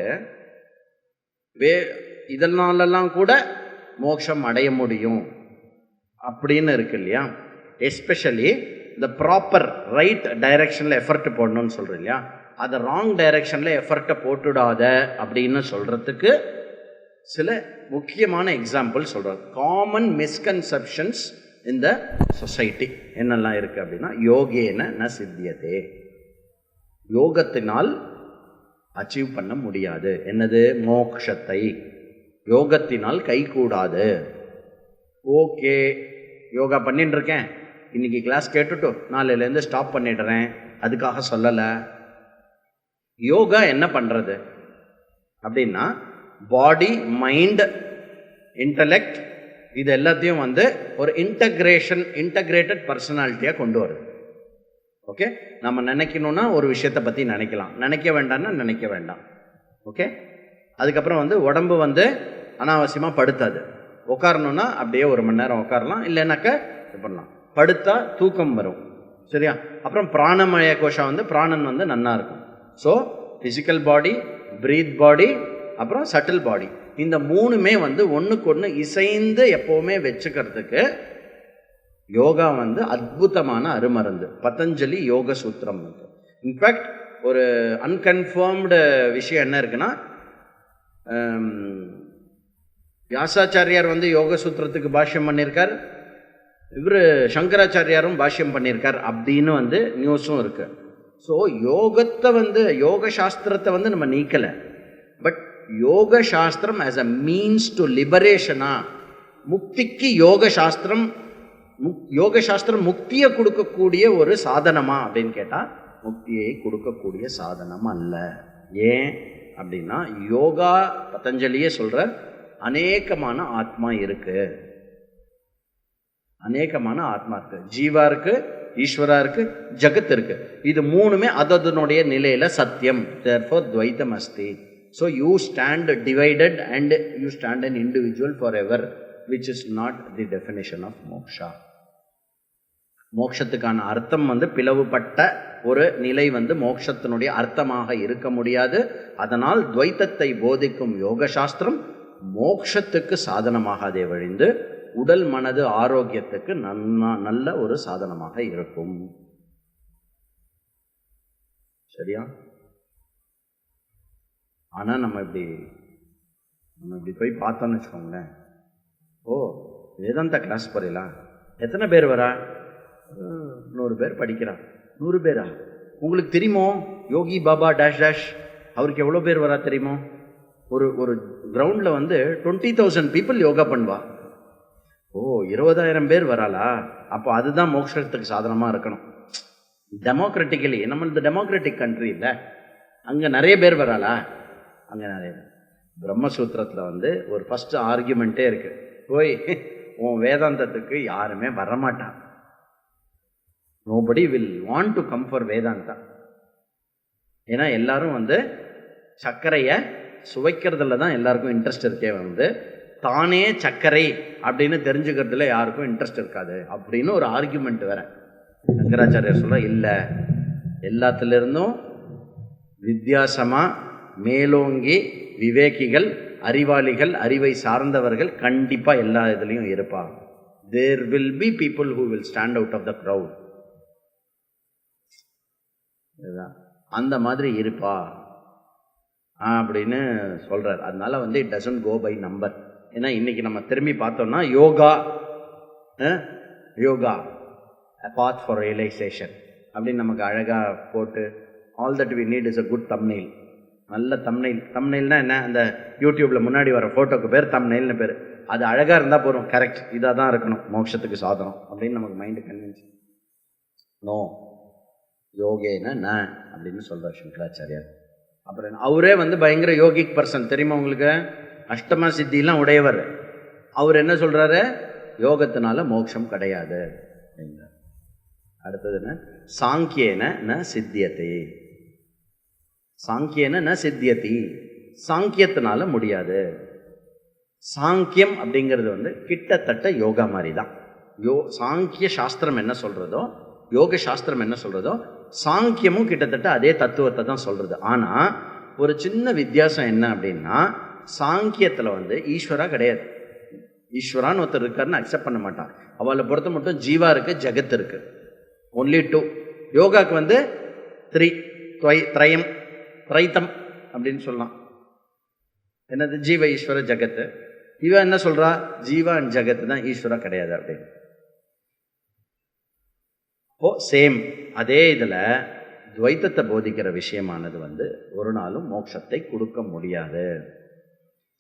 இதனாலெல்லாம் கூட மோட்சம் அடைய முடியும் அப்படின்னு இருக்கு இல்லையா. எஸ்பெஷலி இந்த ப்ராப்பர் ரைட் டைரக்ஷனில் எஃபர்ட் போடணும்னு சொல்கிறேன் இல்லையா, அதை ராங் டைரக்ஷனில் எஃபர்ட்டை போட்டுடாத அப்படின்னு சொல்கிறதுக்கு சில முக்கியமான எக்ஸாம்பிள் சொல்கிறார். காமன் மிஸ்கன்செப்ஷன்ஸ் இந்த சொசைட்டி என்னெல்லாம் இருக்குது அப்படின்னா, யோகேன ந சித்தியதே, யோகத்தினால் அச்சீவ் பண்ண முடியாது. என்னது? மோக்ஷத்தை யோகத்தினால் கைகூடாது. ஓகே, யோகா பண்ணிட்டு இருக்கேன், இன்னைக்கு கிளாஸ் கேட்டுட்டு நாளையிலேருந்து ஸ்டாப் பண்ணிடுறேன், அதுக்காக சொல்லலை. யோகா என்ன பண்ணுறது அப்படின்னா, பாடி மைண்ட் இன்டலெக்ட் இது எல்லாத்தையும் வந்து ஒரு இன்டகிரேட்டட் பர்சனாலிட்டியாக கொண்டு வருது. ஓகே, நம்ம நினைக்கணும்னா ஒரு விஷயத்தை பற்றி நினைக்கலாம், நினைக்க வேண்டாம்னா நினைக்க வேண்டாம். ஓகே, அதுக்கப்புறம் வந்து உடம்பு வந்து அனாவசியமாக படுத்தாது. உட்காரணுன்னா அப்படியே 1 மணி நேரம் உட்காரலாம், இல்லைன்னாக்கா இது பண்ணலாம். படுத்தா தூக்கம் வரும். சரியா? அப்புறம் பிராணமய கோஷம் வந்து பிராணன் வந்து நன்னா இருக்கும். ஸோ ஃபிசிக்கல் பாடி, பிரீத் பாடி, அப்புறம் சட்டில் பாடி, இந்த 3மே வந்து ஒன்றுக்கு ஒன்று இசைந்து எப்போவுமே வச்சுக்கிறதுக்கு யோகா வந்து அற்புதமான அருமருந்து. பதஞ்சலி யோக சூத்திரம் இருக்கு. இன்ஃபேக்ட் ஒரு அன்கன்ஃபர்ம்டு விஷயம் என்ன இருக்குன்னா, வியாசாச்சாரியார் வந்து யோக சூத்திரத்துக்கு பாஷ்யம் பண்ணியிருக்கார், இவர் சங்கராச்சாரியாரும் பாஷ்யம் பண்ணியிருக்கார் அப்படின்னு வந்து நியூஸும் இருக்கு. ஸோ யோகத்தை வந்து யோக சாஸ்திரத்தை வந்து நம்ம நீக்கலை, பட் யோக சாஸ்திரம் ஆஸ் அ மீன்ஸ் டு லிபரேஷனா, முக்திக்கு யோக சாஸ்திரம் முக்தியை கொடுக்கக்கூடிய ஒரு சாதனமா அப்படின்னு கேட்டால் முக்தியை கொடுக்கக்கூடிய சாதனம் அல்ல. ஏன் அப்படின்னா, யோகா பதஞ்சலியே சொல்ற அநேகமான ஆத்மா இருக்கு, அநேகமான ஆத்மா இருக்கு, ஜீவா இருக்கு, ஈஸ்வரா இருக்கு, ஜகத் இருக்கு. இது 3மே அதனுடைய நிலையில சத்தியம். therefore துவைத்தம் அஸ்தி. so you stand divided and you stand an individual forever, which is not the definition of moksha. மோட்சத்துக்கான அர்த்தம் வந்து பிளவுபட்ட ஒரு நிலை வந்து மோட்சத்தினுடைய அர்த்தமாக இருக்க முடியாது. அதனால் துவைத்தத்தை போதிக்கும் யோக சாஸ்திரம் மோட்சத்துக்கு சாதனமாகாதே வழிந்து உடல் மனது ஆரோக்கியத்துக்கு நல்ல ஒரு சாதனமாக இருக்கும். சரியா? ஆனா நம்ம இப்படி போய் பார்த்தோம்னு வச்சுக்கோங்களேன், ஓ வேதாந்தா கிளாஸ் போறீங்களா, எத்தனை பேர் வரா? 100 பேர் படிக்கிறா. 100 பேரா? உங்களுக்கு தெரியுமோ யோகி பாபா டேஷ் டேஷ் அவருக்கு எவ்வளோ பேர் வரா தெரியுமோ? ஒரு கிரவுண்டில் வந்து 20,000 பீப்புள் யோகா பண்ணுவா. ஓ 20,000 பேர் வராளா? அப்போ அதுதான் மோட்சத்துக்கு சாதனமாக இருக்கணும். டெமோக்ராட்டிக்கலி, நம்மளது டெமோக்ராட்டிக் கண்ட்ரி இல்லை, அங்கே நிறைய பேர் வராளா? அங்கே நிறைய. பிரம்மசூத்திரத்தில் வந்து ஒரு ஃபஸ்ட்டு ஆர்கியூமெண்ட்டே இருக்குது, போய் உன் வேதாந்தத்துக்கு யாருமே வரமாட்டான். Nobody will want to come for Vedanta. ஏன்னா எல்லாரும் வந்து சர்க்கரையை சுவைக்கிறதுல தான் எல்லாருக்கும் இன்ட்ரெஸ்ட் இருக்கே, வந்து தானே சர்க்கரை அப்படின்னு தெரிஞ்சுக்கிறதுல யாருக்கும் இன்ட்ரெஸ்ட் இருக்காது அப்படின்னு ஒரு ஆர்கியூமெண்ட் வேற. சங்கராச்சாரியர் சொல்ல, இல்லை, எல்லாத்துலேருந்தும் வித்தியாசமாக மேலோங்கி விவேகிகள், அறிவாளிகள், அறிவை சார்ந்தவர்கள் கண்டிப்பா எல்லா இதுலயும் இருப்பா. There will be people who will stand out of the crowd. அந்த மாதிரி இருப்பா அப்படின்னு சொல்றார். அதனால it doesn't go by number. ஏன்னா இன்னைக்கு நம்ம திரும்பி பார்த்தோம்னா yoga a path for realization அப்படின்னு நமக்கு அழகா போட்டு all that we need is a good thumbnail. நல்ல தம்ப்நெயில்னா என்ன, அந்த யூடியூப்ல முன்னாடி வர போட்டோக்கு பேர் தம்ப்நெயில்னு பேர். அது அழகா இருந்தா போறோம், கரெக்ட், இதாக தான் இருக்கணும் மோட்சத்துக்கு சாதனம் அப்படின்னு நமக்கு மைண்டு கன்வின்ஸ். நோ யோகேன ந அப்படின்னு சொல்றார் சங்கராச்சாரியார். அப்புறம் அவரே பயங்கர யோகிக் பர்சன் தெரியுமா உங்களுக்கு, அஷ்டமா சித்திலாம் உடையவர். அவர் என்ன சொல்றாரு, யோகத்தினால மோட்சம் கிடையாது அப்படிங்கிறார். அடுத்தது என்ன, சாங்கியேன ந சித்தியதே, சாங்கியேன ந சித்தியதி, சாங்கியத்தினால முடியாது. சாங்கியம் அப்படிங்கிறது கிட்டத்தட்ட யோகா மாதிரி தான். சாங்கிய சாஸ்திரம் என்ன சொல்றதோ, யோக சாஸ்திரம் என்ன சொல்றதோ, சாங்கியமும் கிட்டத்தட்ட அதே தத்துவத்தை தான் சொல்றது. ஆனா ஒரு சின்ன வித்தியாசம் என்ன அப்படின்னா, சாங்கியத்துல ஈஸ்வரா கிடையாது. ஈஸ்வரான்னு ஒருத்தர் இருக்காருன்னு அக்செப்ட் பண்ண மாட்டான். அவளை பொறுத்த மட்டும் ஜீவா இருக்கு, ஜெகத் இருக்கு, ஒன்லி டூ. யோகாக்கு த்ரீ, திரயம், திரைத்தம் அப்படின்னு சொல்லலாம். என்னது, ஜீவ ஈஸ்வர ஜகத்து. இவன் என்ன சொல்றா, ஜீவா அண்ட் ஜகத்து தான், ஈஸ்வரா கிடையாது அப்படின்னு. சேம் அதே இதுல துவைத்தத்தை போதிக்கிற விஷயமானது ஒரு நாளும் மோட்சத்தை கொடுக்க முடியாது.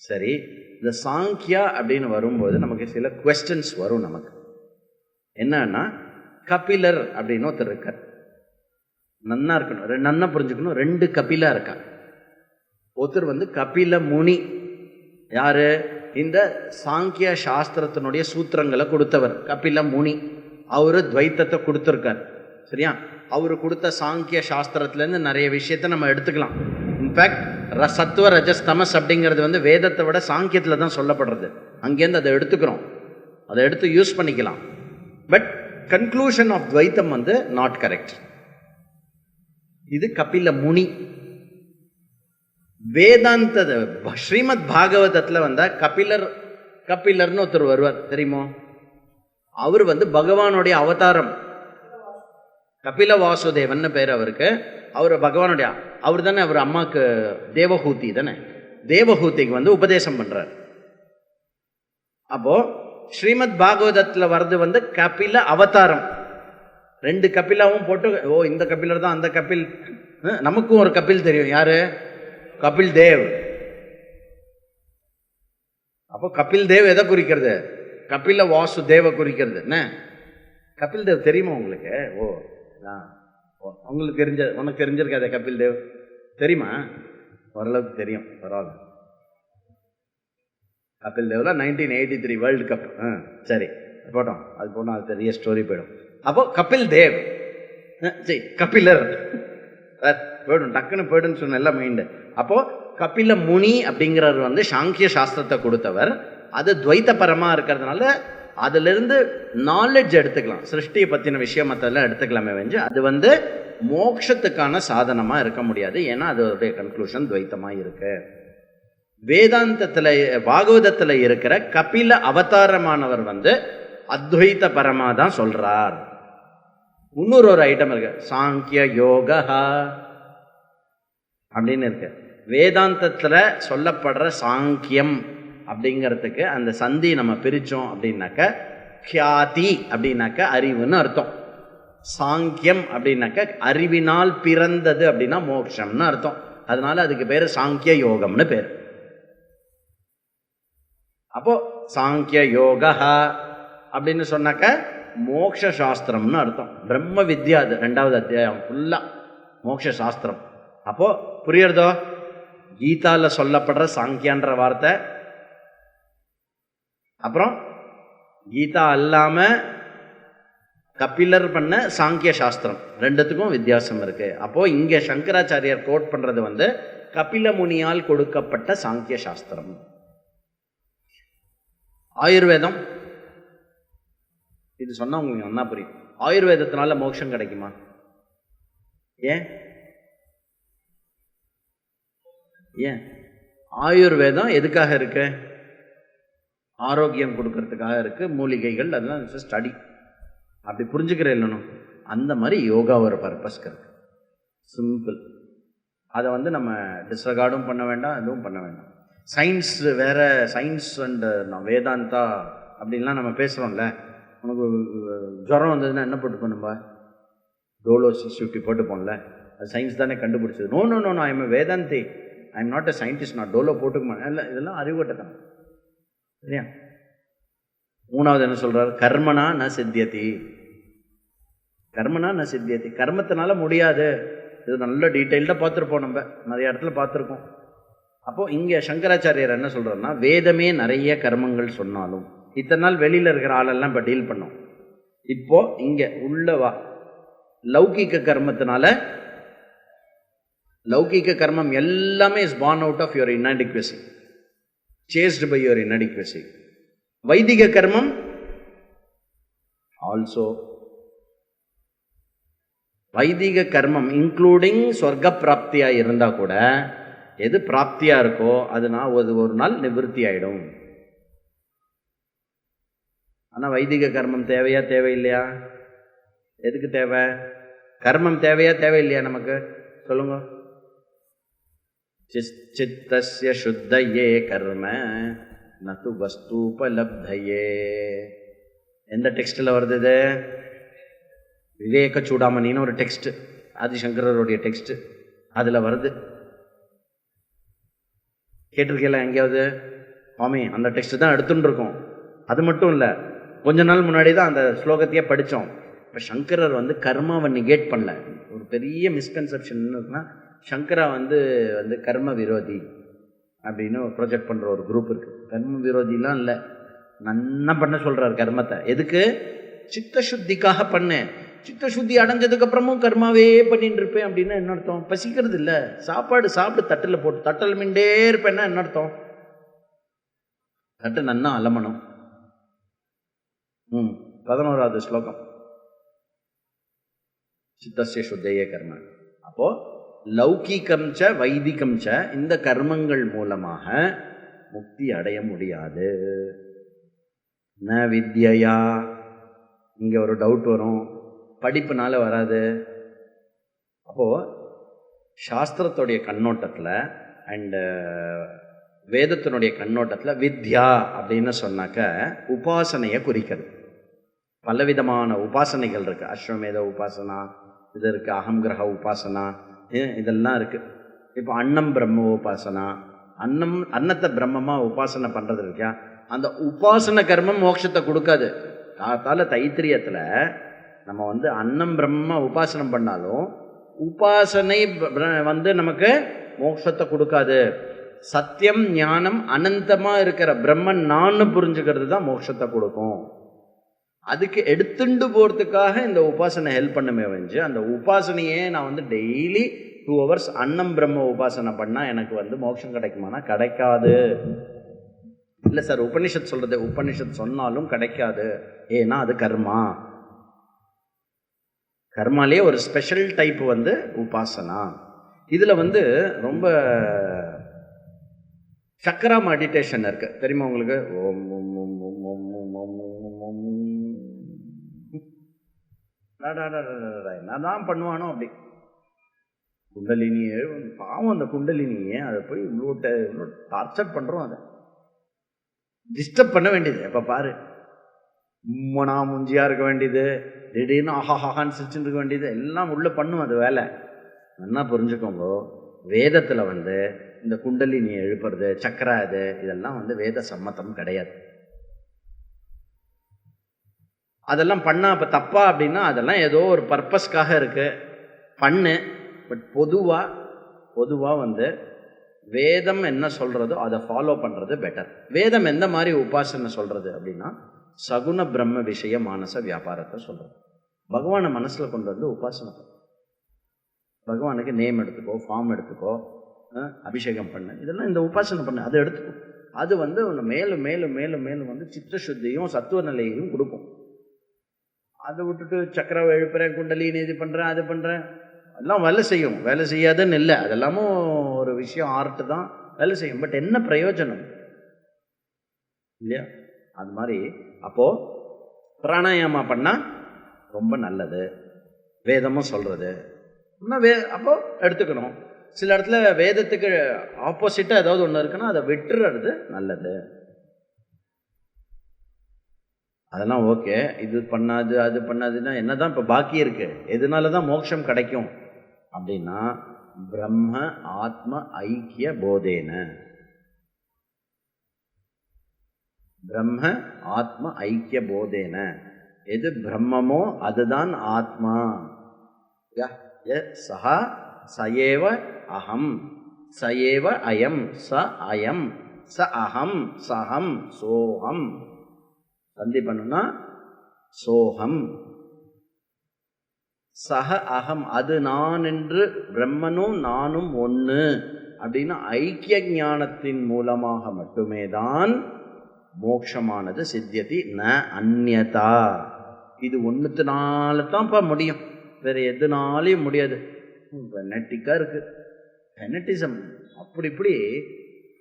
சரி, இந்த சாங்கியா அப்படின்னு வரும்போது நமக்கு சில குவெஸ்டன்ஸ் வரும். நமக்கு என்னன்னா, கபிலர் அப்படின்னு ஒருத்தர் இருக்கார். நன்னா இருக்கணும், நன்னா புரிஞ்சுக்கணும். ரெண்டு கபிலா இருக்கா. ஒருத்தர் கபில முனி. யாரு, இந்த சாங்கிய சாஸ்திரத்தினுடைய சூத்திரங்களை கொடுத்தவர் கபில முனி. அவரு துவைத்தத்தை கொடுத்துருக்கார். சரியா, அவரு கொடுத்த சாங்கிய சாஸ்திரத்திலேருந்து நிறைய விஷயத்த நம்ம எடுத்துக்கலாம். இன்ஃபேக்ட் சத்துவ ரஜஸ் தமஸ் அப்படிங்கிறது வேதத்தை விட சாங்கியத்தில் தான் சொல்லப்படுறது. அங்கேருந்து அதை எடுத்துக்கிறோம், அதை எடுத்து யூஸ் பண்ணிக்கலாம். பட் கன்க்ளூஷன் ஆஃப் துவைத்தம் நாட் கரெக்ட். இது கபில முனி. வேதாந்த ஸ்ரீமத் பாகவதத்துல கபிலர்னு ஒருத்தர் வருவார், தெரியுமோ? அவர் பகவானுடைய அவதாரம். கபில வாசுதேவன் பேர் அவருக்கு. அவர் பகவானுடைய, அவர் தானே, அவர் அம்மாக்கு தேவஹூதி தானே, தேவஹூதிக்கு உபதேசம் பண்றார். அப்போ ஸ்ரீமத் பாகவதத்துல வர்றது கபில அவதாரம். ரெண்டு கபிலாவும் போட்டு, இந்த கபிலர் தான் அந்த கபில். நமக்கும் ஒரு கபில் தெரியும், யாரு, கபில் தேவ். அப்போ கபில் தேவ் எதை குறிக்கிறது, கபில வாசுதேவ குறிக்கிறது. என்ன, கபில் தேவ் தெரியுமா உங்களுக்கு? உங்களுக்கு உனக்கு தெரிஞ்சிருக்காத கபில் தேவ் தெரியுமா? ஓரளவுக்கு தெரியும், பரவாயில்ல. கபில் தேவ்ல 1983 வேர்ல்டு கப். சரி போட்டோம், அது போனோம், அது பெரிய ஸ்டோரி போயிடும். அப்போ கபில் தேவ், சரி கபிலர் போயிடும், டக்குன்னு போயிடுன்னு சொன்ன எல்லாம் மைண்டு. அப்போ கபில முனி அப்படிங்கிறவர் சாங்கிய சாஸ்திரத்தை கொடுத்தவர். அது துவைத்த பரமா இருக்கிறதுனால அதுல இருந்து நாலேஜ் எடுத்துக்கலாம், சிருஷ்டியை பத்தின விஷயம் மற்றெல்லாம் எடுத்துக்கலாமே வெஞ்சு அது மோட்சத்துக்கான சாதனமா இருக்க முடியாது. ஏன்னா அதோடைய கன்க்ளூஷன் துவைத்தமா இருக்கு. வேதாந்தத்துல பாகவதத்துல இருக்கிற கபில அவதாரமானவர் அத்வைத்த பரமா தான் சொல்றார். இன்னொரு ஒரு ஐட்டம் இருக்கு, சாங்கிய யோகா அப்படின்னு இருக்கு. வேதாந்தத்துல சொல்லப்படுற சாங்கியம் அப்படிங்கிறதுக்கு அந்த சந்தி நம்ம பிரிச்சோம் அப்படின்னாக்க, கியாதி அப்படின்னாக்க அறிவுன்னு அர்த்தம். சாங்கியம் அப்படின்னாக்க அறிவினால் பிறந்தது அப்படின்னா மோட்சம்னு அர்த்தம். அதனால அதுக்கு பேரு சாங்கிய யோகம்னு பேரு. அப்போ சாங்கிய யோகா அப்படின்னு சொன்னாக்க மோக்ஷ சாஸ்திரம்னு அர்த்தம். பிரம்ம வித்யா, அது 2வது அத்தியாயம் ஃபுல்லா மோக்ஷ சாஸ்திரம். அப்போ புரியுறதோ, கீதால சொல்லப்படுற சாங்கியான்ற வார்த்தை, அப்புறம் கீதா அல்லாம கபிலர் பண்ண சாங்கிய சாஸ்திரம், ரெண்டுத்துக்கும் வித்தியாசம் இருக்கு. அப்போ இங்க சங்கராச்சாரியார் கோட் பண்றது கபில முனியால் கொடுக்கப்பட்ட சாங்கிய சாஸ்திரம். ஆயுர்வேதம், இது சொன்னா உங்களுக்கு என்ன புரியும். ஆயுர்வேதத்தினால மோட்சம் கிடைக்குமா? ஏன்? ஏன் ஆயுர்வேதம் எதுக்காக இருக்கு? ஆரோக்கியம் கொடுக்கறதுக்காக இருக்கு. மூலிகைகள் அதெல்லாம் ஸ்டடி. அப்படி புரிஞ்சுக்கிற இல்லைனோ அந்த மாதிரி யோகா ஒரு பர்பஸ்க்கு இருக்கு. சிம்பிள். அதை வந்து நம்ம டிஸ்ரகார்டும் பண்ண வேண்டாம், எதுவும் பண்ண வேண்டாம். சயின்ஸ் வேற, சயின்ஸ் அண்ட் வேதாந்தா அப்படின்லாம் நம்ம பேசுகிறோம்ல. உனக்கு ஜுரம் வந்ததுன்னா என்ன போட்டுப்போம்? நம்ம டோலோ 650 போட்டுப்போம்ல. அது சயின்ஸ் தானே கண்டுபிடிச்சது. No no no, I am Vedanti, I am not a scientist, நான் டோலோ போட்டுக்குமா? இல்லை, இதெல்லாம் அறிவுகட்டத்தனம். சரியா? மூணாவது என்ன சொல்றார்? கர்மனா ந சித்தியதி. கர்மனா ந சித்தியதி, கர்மத்தினால முடியாது. இது நல்ல டீட்டெயில்டாக பார்த்துருப்போம், நம்ம நிறைய இடத்துல பார்த்துருக்கோம். அப்போ இங்கே சங்கராச்சாரியர் என்ன சொல்றாருன்னா, வேதமே நிறைய கர்மங்கள் சொன்னாலும் இத்தனை நாள் வெளியில் இருக்கிற ஆளெல்லாம் இப்போ டீல் பண்ணோம். இப்போ இங்கே உள்ளவா லௌகிக கர்மத்தினால, லௌகிக கர்மம் எல்லாமே is born out of your inadequacy, chased by your inadequacy. வைதிக கர்மம் ஆல்சோ, வைதிக கர்மம் இன்க்ளூடிங் சொர்க்க பிராப்தியா இருந்தா கூட எது பிராப்தியா இருக்கோ அது நான் ஒரு நாள் நிவர்த்தி ஆயிடும். ஆனா வைதிக கர்மம் தேவையா தேவையில்லையா? எதுக்கு தேவை? கர்மம் தேவையா தேவையில்லையா நமக்கு? சொல்லுங்க. சித்தஸ்ய சுத்தயே கர்ம நது வஸ்தூபலப்தயே. எந்த டெக்ஸ்டில் வருது இது? விவேக சூடாமணின்னு ஒரு டெக்ஸ்ட், ஆதிசங்கரருடைய டெக்ஸ்ட், அதில் வருது. கேட்டிருக்கீங்களா எங்கேயாவது? சுவாமி அந்த டெக்ஸ்ட் தான் எடுத்துட்டு இருக்கோம். அது மட்டும் இல்லை, கொஞ்ச நாள் முன்னாடி தான் அந்த ஸ்லோகத்தையே படித்தோம். இப்போ சங்கரர் வந்து கர்மாவை நிகேட் பண்ணல. ஒரு பெரிய மிஸ்கன்செப்ஷன் இருக்குன்னா, சங்கரா வந்து கர்ம விரோதி அப்படின்னு ப்ரொஜெக்ட் பண்ணுற ஒரு குரூப் இருக்குது. கர்ம விரோதிலாம் இல்லை, நன்னா பண்ண சொல்கிறார் கர்மத்தை. எதுக்கு? சித்த சுத்திக்காக பண்ணேன். சித்த சுத்தி அடைஞ்சதுக்கு அப்புறமும் கர்மாவே பண்ணிட்டு இருப்பேன் அப்படின்னா என்ன அர்த்தம்? பசிக்கிறது இல்லை, சாப்பாடு சாப்பிட்டு தட்டில் போட்டு தட்டல் மிண்டே இருப்பேன்னா என்ன அர்த்தம்? தட்டு நன்னா அலமணும். 11வது ஸ்லோகம், சித்தஸ்ய சுத்தையே கர்ம. அப்போ லௌகிகம் ச வைதிகம் ச, இந்த கர்மங்கள் மூலமாக முக்தி அடைய முடியாது. ந வித்யா, இங்க ஒரு டவுட் வரும், படிப்புனால வராது. அப்போ சாஸ்திரத்துடைய கண்ணோட்டத்தில் அண்ட் வேதத்தினுடைய கண்ணோட்டத்தில் வித்யா அப்படின்னு சொன்னாக்க உபாசனையை குறிக்கிறது. பலவிதமான உபாசனைகள் இருக்கு. அஸ்வமேத உபாசனா இது இருக்கு, அகம் கிரக உபாசனா இதெல்லாம் இருக்கு. இப்போ அன்னம் பிரம்ம உபாசனா, அன்னத்தை பிரம்மமா உபாசனை பண்றது இருக்கா, அந்த உபாசன கர்மம் மோட்சத்தை கொடுக்காது. காத்தால தைத்திரியத்தில் நம்ம வந்து அன்னம் பிரம்மமா உபாசனம் பண்ணாலும் உபாசனை நமக்கு மோட்சத்தை கொடுக்காது. சத்தியம் ஞானம் அனந்தமா இருக்கிற பிரம்மன் நான் புரிஞ்சுக்கிறது தான் மோட்சத்தை கொடுக்கும். அதுக்கு எடுத்துட்டு போறதுக்காக இந்த உபாசனை ஹெல்ப் பண்ணுமே வச்சு, அந்த உபாசனையே நான் வந்து டெய்லி 2 hours அன்னம் பிரம்ம உபாசனை பண்ணா எனக்கு வந்து மோட்சம் கிடைக்குமானா கிடைக்காது. இல்லை சார் உபனிஷத் சொல்றது, உபனிஷத் சொன்னாலும் கிடைக்காது. ஏன்னா அது கர்மா. கர்மாலே ஒரு ஸ்பெஷல் டைப் வந்து உபாசனா. இதுல வந்து ரொம்ப சக்கரா மெடிடேஷன் இருக்கு, தெரியுமா உங்களுக்கு? ஓம் ஓம் ஓம் ஓம் ஓம் ஓம் ஓம் ஓம் ஓம். என்னதான் பண்ணுவானோ அப்படி குண்டலினியே பாவம். அந்த குண்டலினியே அதை போய் இவ்வளோ டார்ச்சர் பண்றோம், அதை டிஸ்டர்ப் பண்ண வேண்டியது. எப்ப பாரு முன்னா முஞ்சியா இருக்க வேண்டியது, திடீர்னு ஆஹாஹான்னு சிரிச்சுட்டு இருக்க வேண்டியது, எல்லாம் உள்ள பண்ணும் அது வேலை. என்ன புரிஞ்சுக்கோங்க, வேதத்துல வந்து இந்த குண்டலினியை எழுப்புறது, சக்கரா இதெல்லாம் வந்து வேத சம்மதம் கிடையாது. அதெல்லாம் பண்ணா அப்ப தப்பா அப்படின்னா அதெல்லாம் ஏதோ ஒரு பர்பஸ்க்காக இருக்கு, பண்ணு. பட் பொதுவா வந்து வேதம் என்ன சொல்றதோ அதை ஃபாலோ பண்றது பெட்டர். வேதம் எந்த மாதிரி உபாசனை சொல்றது அப்படின்னா, சகுன பிரம்ம விஷய மானச வியாபாரத்தை சொல்றது. பகவானை மனசுல கொண்டு வந்து உபாசனை, பகவானுக்கு நேம் எடுத்துக்கோ, ஃபார்ம் எடுத்துக்கோ, அபிஷேகம் பண்ணு, இதெல்லாம் இந்த உபாசனை பண்ணு, அதை எடுத்துக்கோ. அது வந்து மேலும் மேலும் மேலும் மேலும் வந்து சித்தசுத்தியும் சத்துவ நிலையையும் கொடுக்கும். அதை விட்டுட்டு சக்கரவை எழுப்புறேன், குண்டலின்னு இது பண்றேன், அது பண்றேன், எல்லாம் வேலை செய்யும், வேலை செய்யாதுன்னு இல்லை, அதெல்லாமும் ஒரு விஷயம், ஆர்ட் தான், வேலை செய்யும். பட் என்ன பிரயோஜனம் இல்லையா? அது மாதிரி அப்போ பிராணாயாமா பண்ணா ரொம்ப நல்லது, வேதமும் சொல்றது. அப்போ எடுத்துக்கணும். சில இடத்துல வேதத்துக்கு ஆப்போசிட்டா ஏதாவது ஒன்று இருக்குன்னா அதை விட்டுறது நல்லது. அதெல்லாம் ஓகே, இது பண்ணாது அது பண்ணாதுன்னா என்னதான் இப்போ பாக்கி இருக்கு? எதனாலதான் மோட்சம் கிடைக்கும் அப்படின்னா பிரம்ம ஆத்ம ஐக்கிய போதேன. பிரம்ம ஆத்ம ஐக்கிய போதேன. எது பிரம்மமோ அதுதான் ஆத்மா. சஹா சயேவ அகம் சயேவ அயம் ச அயம் ச அகம் சஹம் சோஹம். சந்தி பண்ணுனா சோஹம் சஹ அகம், அது நான் என்று பிரம்மனும் நானும் ஒன்று அப்படின்னு ஐக்கிய ஞானத்தின் மூலமாக மட்டுமே தான் மோட்சமானது சித்தியதி, ந அந்யதா. இது ஒன்றுத்தினால தான்ப்பா முடியும், வேற எதுனாலையும் முடியாது. ஃபெனட்டிக்காக இருக்கு, ஃபெனட்டிசம் அப்படி இப்படி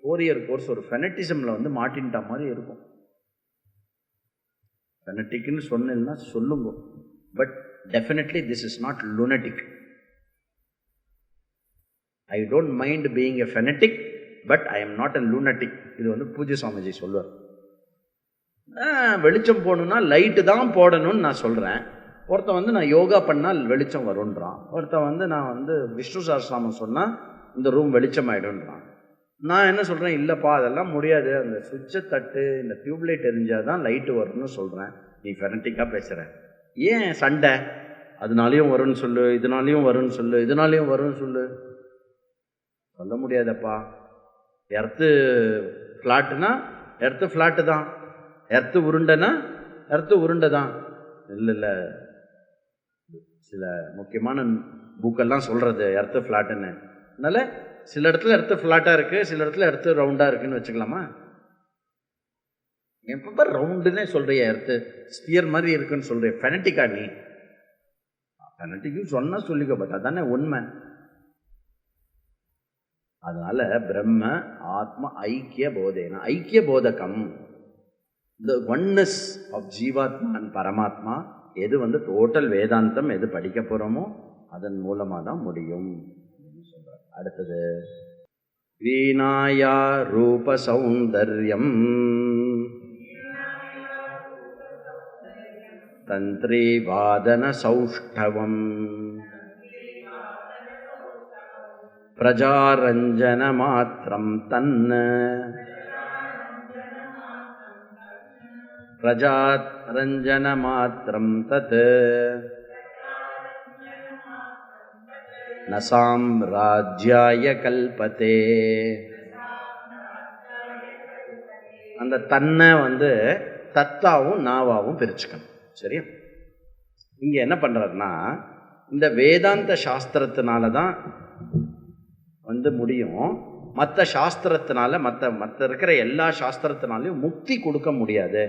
4 year கோர்ஸ் ஒரு ஃபெனட்டிசமில் வந்து மாட்டின்ட்ட மாதிரி இருக்கும். ஃபெனட்டிக்னு சொன்னா சொல்லுங்க, but definitely this is not lunatic. I don't mind being a fanatic, but I am not a lunatic. இது வந்து பூஜ்ய சுவாமிஜி சொல்லுவார். வெளிச்சம் போடணும்னா லைட்டு தான் போடணும்னு நான் சொல்கிறேன். ஒருத்தன் வந்து நான் யோகா பண்ணால் வெளிச்சம் வரும்ன்றான். ஒருத்தன் வந்து நான் வந்து விஷ்ணு சஹஸ்ரநாமம் சொன்னால் இந்த ரூம் வெளிச்சம் ஆகிடும்ன்றான். நான் என்ன சொல்கிறேன், இல்லைப்பா அதெல்லாம் முடியாது, அந்த சுவிட்சை தட்டு, இந்த டியூப்லைட் எரிஞ்சால் தான் லைட்டு வரும்னு சொல்கிறேன். நீ ஃபெனட்டிக்காக பேசுகிற, ஏன் சண்டை? அதனாலையும் வரும்னு சொல்லு, இதனாலையும் வரும்னு சொல்லு, இதனாலையும் வரும்னு சொல்லு. சொல்ல முடியாதப்பா. எர்த்து ஃப்ளாட்டுனா எர்த்து ஃப்ளாட்டு தான், எர்த்து உருண்டைனா எர்த்து உருண்டை தான். இல்லை சில முக்கியமான புக்கெல்லாம் சொல்கிறது எர்த்து ஃப்ளாட்டுன்னு. அதனால் சில இடத்துல எர்த்து ஃப்ளாட்டாக இருக்குது, சில இடத்துல எர்த்து ரவுண்டாக இருக்குதுன்னு வச்சுக்கலாமா? எப்போ ரவுண்டுன்னே சொல்கிறிய, எர்த்து ஸ்பியர் மாதிரி இருக்குன்னு சொல்கிறிய, ஃபெனட்டிக்கா நீ? ஃபெனட்டிக்குன்னு சொன்னால் சொல்லிக்கோ, பட் அதானே உண்மை. அதனால பிரம்ம ஆத்ம ஐக்கிய போதேன, ஐக்கிய போதகம், the oneness of ஜீவாத்மா அண்ட் பரமாத்மா. எது வந்து டோட்டல் வேதாந்தம் எது படிக்க போகிறோமோ அதன் மூலமாக தான் முடியும் சொல்கிறார். அடுத்தது வீணாயா ரூப சௌந்தர்யம் தந்திரி வாதன சௌஷ்டவம் பிரஜாரஞ்சன மாத்திரம் தன்ன பிரஜாரஞ்சன மாத்திரம் தத் ந சாம்ராஜ்யாய கல்பதே. அந்த தன்னை வந்து தத்தாவும் நாவாவும் பிரிச்சுக்கணும். சரியா? இங்க என்ன பண்றாருன்னா, இந்த வேதாந்த சாஸ்திரத்தினால தான் வந்து முடியும், மற்ற சாஸ்திரத்தினால மற்ற இருக்கிற எல்லா சாஸ்திரத்தினாலையும் முக்தி கொடுக்க முடியாது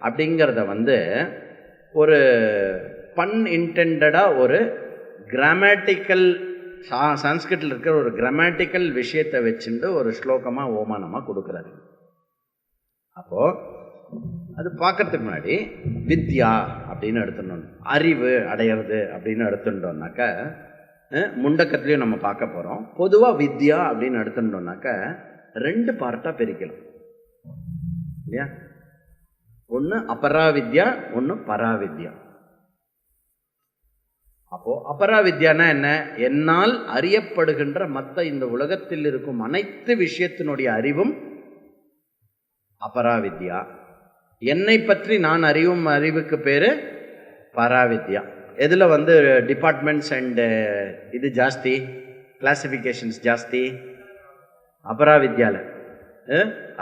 அப்படிங்கிறத வந்து ஒரு பன் இன்டெண்டடாக ஒரு கிராமட்டிக்கல் சான்ஸ்கிரிட்டில் இருக்கிற ஒரு கிராமட்டிக்கல் விஷயத்தை வச்சுட்டு ஒரு ஸ்லோகமாக ஓமானமாக கொடுக்குறாரு. அப்போது அது பார்க்கறதுக்கு முன்னாடி வித்யா அப்படின்னு எடுத்துட்டோம், அறிவு அடையிறது அப்படின்னு எடுத்துட்டோம்னாக்க முண்டக்கத்துலேயும் நம்ம பார்க்க போகிறோம். பொதுவாக வித்யா அப்படின்னு எடுத்துட்டோம்னாக்க 2 பார்ட்டாக பிரிக்கலாம் இல்லையா? ஒன்று அபராவித்யா, ஒன்று பராவித்யா. அப்போ அபராவித்யானா என்ன? என்னால் அறியப்படுகின்ற மற்ற இந்த உலகத்தில் இருக்கும் அனைத்து விஷயத்தினுடைய அறிவும் அபராவித்யா. என்னை பற்றி நான் அறிவும் அறிவுக்கு பேரு பராவித்யா. எதில் வந்து டிபார்ட்மெண்ட்ஸ் அண்ட் இது ஜாஸ்தி, கிளாசிஃபிகேஷன்ஸ் ஜாஸ்தி? அபராவித்யாவில்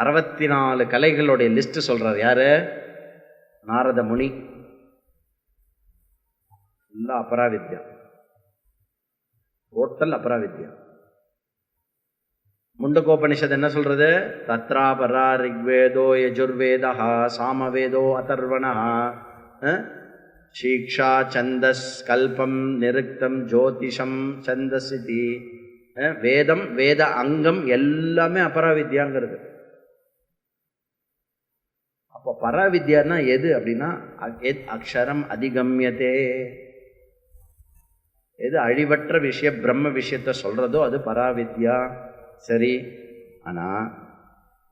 64 கலைகளுடைய லிஸ்ட் சொல்றார் யாரு? நாரத முனி. அபராவித்யா, டோட்டல் அபராவித்யா. முண்டகோபனிஷத் என்ன சொல்றது? தத்ராபரா ரிக்வேதோ யஜுர்வேதா சாமவேதோ அதர்வணா சீக்ஷா சந்தஸ் கல்பம் நிருக்தம் ஜோதிஷம் சந்தசிதி. வேதம் வேத அங்கம் எல்லாமே அபராவித்யாங்கிறது. அப்போ பராவித்யான்னா எது அப்படின்னா அக்ஷரம் அதிகம்யதே. எது அழிவற்ற விஷயம் பிரம்ம விஷயத்த சொல்றதோ அது பராவித்யா. சரி, ஆனால்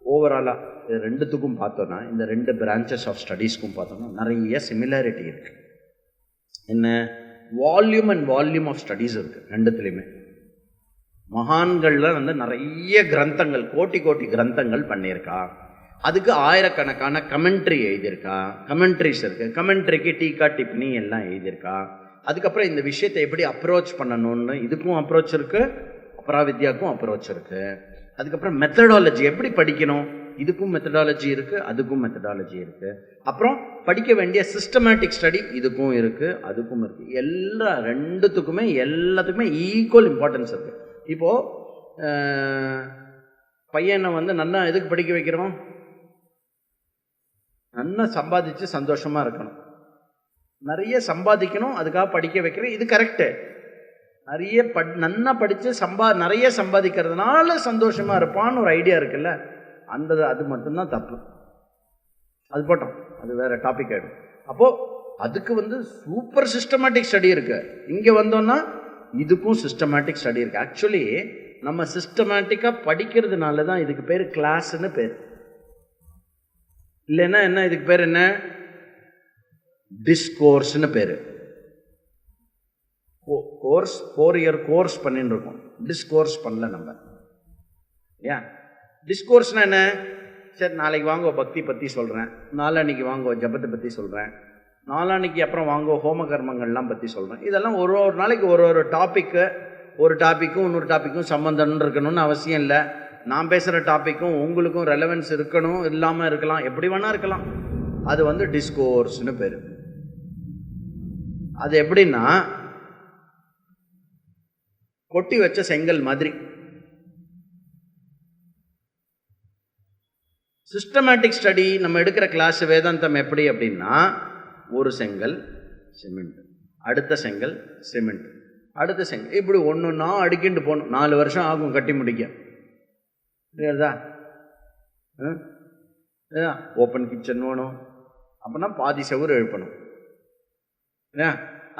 ஓவராலாக இது ரெண்டுத்துக்கும் பார்த்தோன்னா, இந்த ரெண்டு பிரான்ச்சஸ் ஆஃப் ஸ்டடீஸ்க்கும் பார்த்தோம்னா நிறைய சிமிலாரிட்டி இருக்கு. என்ன volume and volume of studies இருக்கு ரெண்டுத்துலையுமே. மகான்கள்லாம் நிறைய கிரந்தங்கள், கோட்டி கோட்டி கிரந்தங்கள் பண்ணியிருக்கா. அதுக்கு ஆயிரக்கணக்கான கமெண்ட்ரி எழுதியிருக்கா, கமெண்ட்ரிஸ் இருக்கு. கமெண்ட்ரிக்கு டீக்கா டிப்னி எல்லாம் எழுதியிருக்கா. அதுக்கப்புறம் இந்த விஷயத்தை எப்படி அப்ரோச் பண்ணணும்னு இதுக்கும் அப்ரோச் இருக்கு, அபராவித்யாவுக்கும் அப்ரோச் இருக்கு. அதுக்கப்புறம் மெத்தடாலஜி எப்படி படிக்கணும், இதுக்கும் மெத்தடாலஜி இருக்கு, அதுக்கும் மெத்தடாலஜி இருக்கு. அப்புறம் படிக்க வேண்டிய சிஸ்டமேட்டிக் ஸ்டடி இதுக்கும் இருக்கு, அதுக்கும் இருக்கு. ரெண்டுத்துக்குமே எல்லாத்துக்குமே ஈக்குவல் இம்பார்ட்டன்ஸ் இருக்கு. இப்போ பையனை நல்லா எதுக்கு படிக்க வைக்கிறோம்? நல்லா சம்பாதிச்சு சந்தோஷமா இருக்கணும், நிறைய சம்பாதிக்கணும், அதுக்காக படிக்க வைக்கிறேன். இது கரெக்டு. நிறைய நல்லா படித்து நிறைய சம்பாதிக்கிறதுனால சந்தோஷமா இருப்பான்னு ஒரு ஐடியா இருக்குல்ல, அது மட்டும்தான் தப்பு. அது போட்டோம், அது வேற டாபிக் ஆகிடும். அப்போ அதுக்கு சூப்பர் சிஸ்டமேட்டிக் ஸ்டடி இருக்கு. இங்கே வந்தோம்னா இதுக்கும் சிஸ்டமேட்டிக் ஸ்டடி இருக்கு. ஆக்சுவலி நம்ம சிஸ்டமேட்டிக்காக படிக்கிறதுனால தான் இதுக்கு பேர் கிளாஸ்ன்னு பேர். இல்லைன்னா என்ன, இதுக்கு பேர் என்ன, டிஸ்கோர்ஸ்னு பேரு. கோர்ஸ் 4 இயர் கோர்ஸ் பண்ணிட்டு இருக்கோம், டிஸ்கோர்ஸ் பண்ணல நம்ம. ஏன் டிஸ்கோர்ஸ்னா என்ன? சரி, நாளைக்கு வாங்க பக்தி பற்றி சொல்கிறேன், நாளான்னைக்கு வாங்க ஜபத்தை பற்றி சொல்கிறேன், நாளான்னைக்கு அப்புறம் வாங்க ஹோம கர்மங்கள்லாம் பற்றி சொல்கிறேன். இதெல்லாம் ஒரு நாளைக்கு ஒரு டாப்பிக்கு, ஒரு டாப்பிக்கும் இன்னொரு டாப்பிக்கும் சம்மந்தம் இருக்கணும்னு அவசியம் இல்லை. நான் பேசுகிற டாப்பிக்கும் உங்களுக்கும் ரெலவென்ஸ் இருக்கணும், இல்லாமல் இருக்கலாம், எப்படி வேணா இருக்கலாம். அது டிஸ்கோர்ஸ்னு பேர். அது எப்படின்னா கொட்டி வச்ச செங்கல் மாதிரி. சிஸ்டமேட்டிக் ஸ்டடி நம்ம எடுக்கிற கிளாஸ் வேதாந்தம் எப்படி அப்படின்னா, ஒரு செங்கல் சிமெண்ட், அடுத்த செங்கல் சிமெண்ட், அடுத்த செங்கல், இப்படி ஒன்றுன்னா அடுக்கிண்டு போகணும். 4 வருஷம் ஆகும் கட்டி முடிக்க. புரியுதா? ஓப்பன் கிச்சன் வேணும், அப்படின்னா பாதி செவுறு எழுப்பணும்.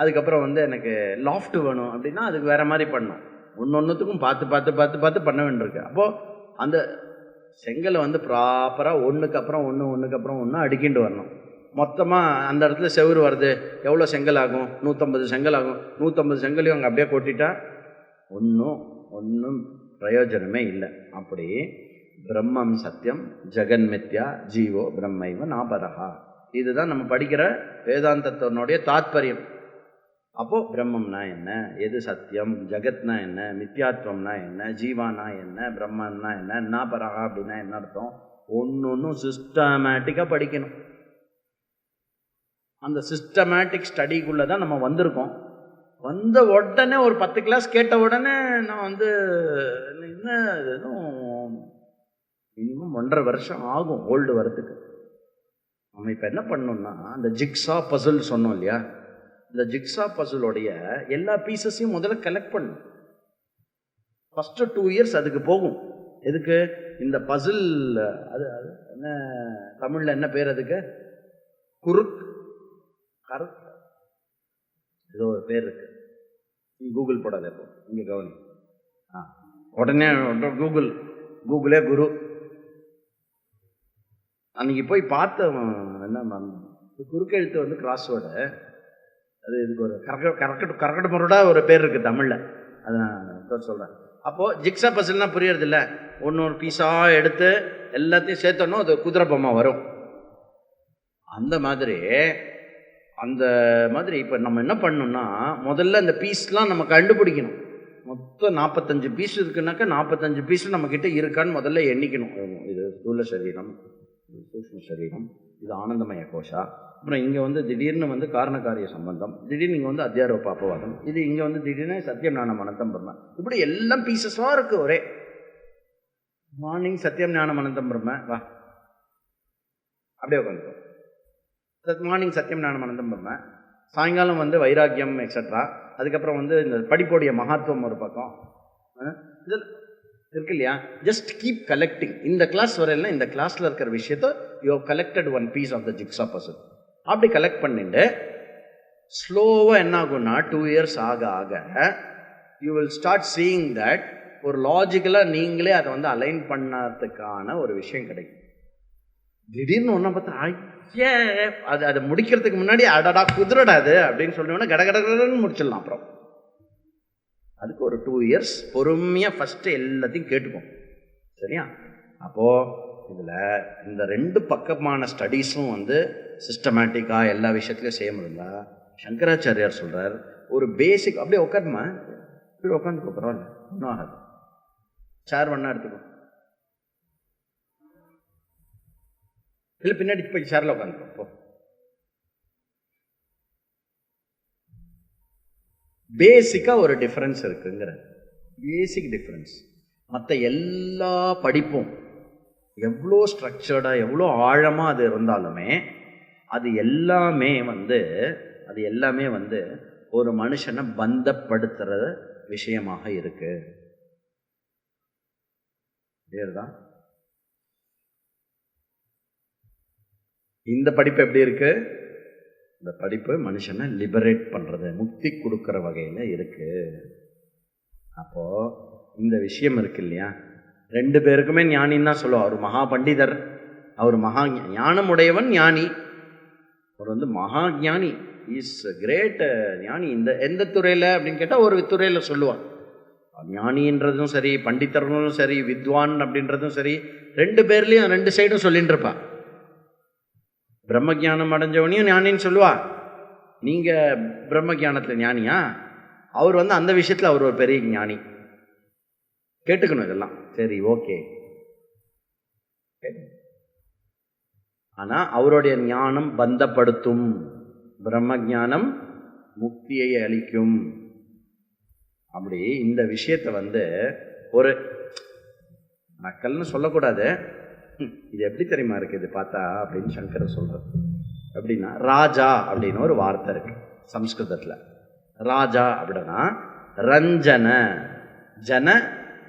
அதுக்கப்புறம் எனக்கு லாஃப்ட் வேணும் அப்படின்னா அதுக்கு வேற மாதிரி பண்ணணும். ஒன்னொன்னுத்துக்கும் பார்த்து பார்த்து பார்த்து பார்த்து பண்ண வேண்டியிருக்கு. அப்போது அந்த செங்கலை ப்ராப்பராக ஒன்றுக்கு அப்புறம் ஒன்று அடுக்கிண்டு வரணும். மொத்தமாக அந்த இடத்துல செவுறு வருது, எவ்வளோ செங்கல் ஆகும்? 150 செங்கல் ஆகும். 150 செங்கலையும் அங்கே அப்படியே கொட்டிட்டா ஒன்றும் பிரயோஜனமே இல்லை. அப்படி பிரம்மம் சத்தியம் ஜெகன்மித்யா ஜீவோ பிரம்மைவ நாபரஹா. இதுதான் நம்ம படிக்கிற வேதாந்தத்தினுடைய தாத்பரியம். அப்போ பிரம்மம்னா என்ன, எது சத்தியம், ஜெகத்னா என்ன, மித்யாத்வம்னா என்ன, ஜீவானா என்ன, பிரம்மன்னா என்ன, நாபரஹா அப்படின்னா என்ன அர்த்தம், ஒன்றும் சிஸ்டமேட்டிக்காக படிக்கணும். அந்த சிஸ்டமேட்டிக் ஸ்டடிக்குள்ளே தான் நம்ம வந்திருக்கோம். வந்த உடனே ஒரு 10 கிளாஸ் கேட்ட உடனே நான் இன்னும் 1.5 வருஷம் ஆகும் ஓல்டு வரத்துக்கு. நம்ம இப்போ என்ன பண்ணோம்னா, அந்த ஜிக்ஸா பசில் சொன்னோம் இல்லையா, இந்த ஜிக்ஸா பசிலோடைய எல்லா பீசஸையும் முதல்ல கலெக்ட் பண்ணும். ஃபஸ்ட்டு 2 இயர்ஸ் அதுக்கு போகும். எதுக்கு? இந்த பசில் அது என்ன தமிழில் என்ன பேர் அதுக்கு? கருக் ஏதோ ஒரு பேர் இருக்கு, கூகுள் போடாத, இப்போ இங்கே கவனி. உடனே கூகுளே குரு. அன்னைக்கு போய் பார்த்த என்ன குறுக்கெழுத்து கிராஸ்வேர்டு, அது இதுக்கு ஒரு கரக்கட்டு முரடா ஒரு பேர் இருக்குது தமிழில், அது நான் சொல்கிறேன். அப்போது ஜிக்ஸா பசில்னா புரியறது இல்லை, ஒன்று பீஸாக எடுத்து எல்லாத்தையும் சேர்த்தோன்னா அது குதிரை பொம்மை வரும். அந்த மாதிரி இப்போ நம்ம என்ன பண்ணணும்னா, முதல்ல இந்த பீஸ்லாம் நம்ம கண்டுபிடிக்கணும். மொத்தம் 45 பீஸ் இருக்குனாக்கா 45 பீஸ் நம்மக்கிட்ட இருக்கான்னு முதல்ல எண்ணிக்கணும். இது ஸ்தூல சரீரம், சூக்ஷ்ம சரீரம், இது ஆனந்தமய கோஷா, அப்புறம் இங்கே திடீர்னு காரணக்காரிய சம்பந்தம், திடீர்னு இங்கே அத்தியாரோப அபவாதம், இது இங்கே திடீர்னு சத்தியம் ஞானம் அனந்தம் பிரம்ம, இப்படி எல்லாம் பீசஸாக இருக்குது. ஒரே மார்னிங் சத்தியம் ஞானம் அனந்தம் பிரம்ம, வா அப்படியே உட்காந்துக்கோ. மார்னிங் சத்தியம் ஞானம் அனந்தம் பிரம்ம, சாயங்காலம் வந்து வைராக்கியம் எக்ஸட்ரா. அதுக்கப்புறம் வந்து இந்த படிப்போடைய மகத்துவம் ஒரு பக்கம் இது இருக்கு இல்லையா? Just keep collecting. இந்த கிளாஸ் வரையில இந்த கிளாஸ்ல இருக்கிற விஷயத்த you have collected one piece of the jigsaw puzzle. அப்படி கலெக்ட் பண்ணிட்டு ஸ்லோவாக என்ன ஆகும்னா 2 years ஆக ஆக you will start seeing that ஒரு லாஜிக்கலாக நீங்களே அதை வந்து அலைன் பண்ணறதுக்கான ஒரு விஷயம் கிடைக்கும். திடீர்னு ஒன்றை பார்த்தா ஐயே அதை முடிக்கிறதுக்கு முன்னாடி அடடா குதிரடாது அப்படின்னு சொன்னோன்னா கடகடன்னு முடிச்சிடலாம். அப்புறம் அதுக்கு ஒரு 2 years பொறுமையாக ஃபஸ்ட்டு எல்லாத்தையும் கேட்டுக்கும். சரியா? அப்போது இதில் இந்த 2 பக்கமான ஸ்டடீஸும் வந்து சிஸ்டமேட்டிக்காக எல்லா விஷயத்துலையும் செய்ய முடியல. சங்கராச்சாரியார் சொல்கிறார் ஒரு பேசிக் அப்படியே உட்காருமா, இப்படி உட்காந்துக்கோ, பரவாயில்ல, ஒன்றும் ஆகாது. சேர் வேணா எடுத்துக்கோ, இல்லை பின்னாடி போய் சேரில் உட்காந்துக்கோ. பேசிக்காக ஒரு டிஃப்ரென்ஸ் இருக்குங்கிற பேசிக் டிஃப்ரென்ஸ். மற்ற எல்லா படிப்பும் எவ்வளோ ஸ்ட்ரக்சர்டாக எவ்வளோ ஆழமாக அது இருந்தாலுமே அது எல்லாமே வந்து ஒரு மனுஷனை பந்தப்படுத்துகிற விஷயமாக இருக்கு. தான் இந்த படிப்பு எப்படி இருக்கு? இந்த படிப்பு மனுஷனை லிபரேட் பண்றது, முக்தி கொடுக்கிற வகையில் இருக்கு. அப்போ இந்த விஷயம் இருக்கு இல்லையா? 2 பேருக்குமே ஞானின்னு தான் சொல்லுவோம். அவர் மகா பண்டிதர், அவர் மகா ஞானம் உடையவன் ஞானி. அவர் வந்து மகா ஞானி, இஸ் கிரேட் ஞானி. இந்த எந்த துறையில் அப்படின்னு கேட்டால் ஒரு துறையில் சொல்லுவான். ஞானின்றதும் சரி, பண்டிதர்களும் சரி, வித்வான் அப்படின்றதும் சரி, 2 பேர்லையும் 2 சைடும் சொல்லிட்டு இருப்பான். பிரம்ம ஜானம் அடைஞ்சவனையும் ஞானின்னு சொல்லுவா. நீங்க பிரம்ம ஜானத்துல ஞானியா? அவர் வந்து அந்த விஷயத்துல அவர் ஒரு பெரிய ஞானி. கேட்டுக்கணும் இதெல்லாம். சரி, ஓகே. ஆனா அவருடைய ஞானம் பந்தப்படுத்தும். பிரம்ம ஞானம் முக்தியை அளிக்கும். அப்படி இந்த விஷயத்தை வந்து ஒரு நக்கல்னு சொல்லக்கூடாது. இது எப்படி தெரியுமா இருக்கு இது பார்த்தா அப்படின்னு சங்கர் சொல்றது. எப்படின்னா ராஜா அப்படின்னு ஒரு வார்த்தை இருக்கு சம்ஸ்கிருதத்துல. ராஜா அப்படின்னா ரஞ்சன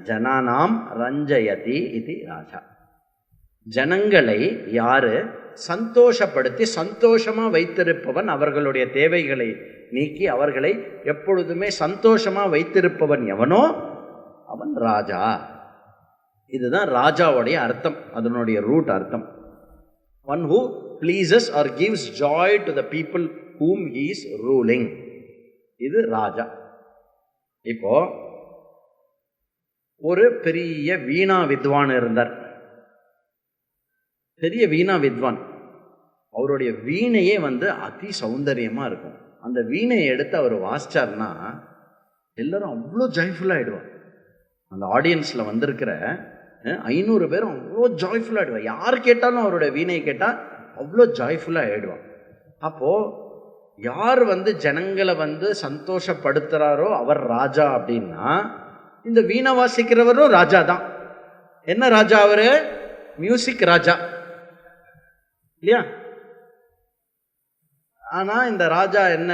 ஜனானாம் ரஞ்சயதி இது ராஜா. ஜனங்களை யாரு சந்தோஷப்படுத்தி சந்தோஷமா வைத்திருப்பவன், அவர்களுடைய தேவைகளை நீக்கி அவர்களை எப்பொழுதுமே சந்தோஷமா வைத்திருப்பவன் எவனோ அவன் ராஜா. இதுதான் ராஜாவுடைய அர்த்தம், அதனுடைய ரூட் அர்த்தம். One who pleases or gives joy to the people whom he is ruling. இது ராஜா. இப்போ ஒரு பெரிய வீணா வித்வான் இருந்தார். பெரிய வீணா வித்வான். அவருடைய வீணையே வந்து அதி சௌந்தரியமா இருக்கும். அந்த வீணையை எடுத்து அவர் வாசிச்சார்னா எல்லாரும் அவ்வளோ ஜாய்ஃபுல்லாக ஆயிடுவார். அந்த ஆடியன்ஸ்ல வந்திருக்கிற 500 பேரும் அவ்வளோ ஜாய்ஃபுல்லாக ஆயிடுவார். யார் கேட்டாலும் அவருடைய வீணையை கேட்டால் அவ்வளோ ஜாய்ஃபுல்லாக ஆயிடுவான். அப்போ யார் வந்து ஜனங்களை வந்து சந்தோஷப்படுத்துறாரோ அவர் ராஜா அப்படின்னா, இந்த வீணை வாசிக்கிறவரும் ராஜா தான். என்ன ராஜா அவரு? மியூசிக் ராஜா இல்லையா? ஆனா இந்த ராஜா என்ன?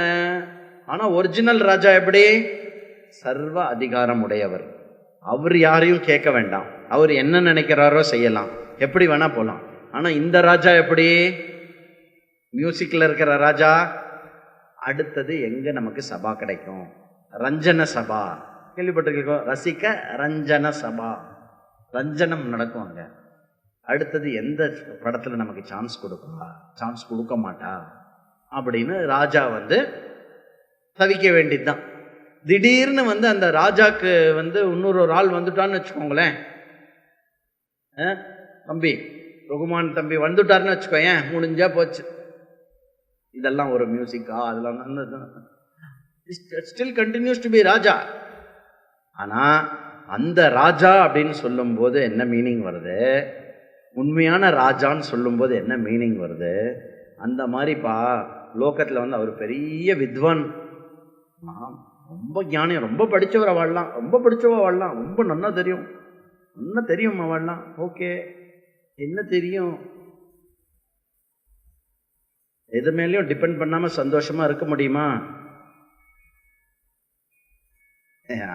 ஆனா ஒரிஜினல் ராஜா எப்படி? சர்வ அதிகாரம் உடையவர். அவர் யாரையும் கேட்க வேண்டாம், அவர் என்ன நினைக்கிறாரோ செய்யலாம், எப்படி வேணா போலாம். ஆனா இந்த ராஜா எப்படி? மியூசிக்ல இருக்கிற ராஜா. அடுத்தது எங்க நமக்கு சபா கிடைக்கும்? ரஞ்சன சபா கேள்விப்பட்டிருக்கோம். ரசிக்க ரஞ்சன சபா, ரஞ்சனம் நடக்கும் அங்க. அடுத்தது எந்த படத்துல நமக்கு சான்ஸ் கொடுப்பா, சான்ஸ் கொடுக்க மாட்டா அப்படின்னு ராஜா வந்து தவிக்க வேண்டியதுதான். திடீர்னு வந்து அந்த ராஜாக்கு வந்து இன்னொரு ஆள் வந்துட்டான்னு வச்சுக்கோங்களேன், தம்பி ரகுமான் தம்பி வந்துட்டாருன்னு வச்சுக்கோயேன், முடிஞ்சா போச்சு. இதெல்லாம் ஒரு மியூசிக்கா? அதெல்லாம் ஸ்டில் கண்டினியூஸ் டு பி ராஜா. ஆனா அந்த ராஜா அப்படின்னு சொல்லும் போது என்ன மீனிங் வருது? உண்மையான ராஜான்னு சொல்லும் போது என்ன மீனிங் வருது? அந்த மாதிரிப்பா லோகத்துல வந்து அவர் பெரிய வித்வான், ரொம்ப ஞானி, ரொம்ப படிச்சவர் வாழலாம், ரொம்ப படிச்சவா வாழலாம், ரொம்ப நல்லா தெரியும், நல்லா தெரியும் வாழலாம். ஓகே, என்ன தெரியும்? எது மேலேயும் டிபெண்ட் பண்ணாமல் சந்தோஷமாக இருக்க முடியுமா?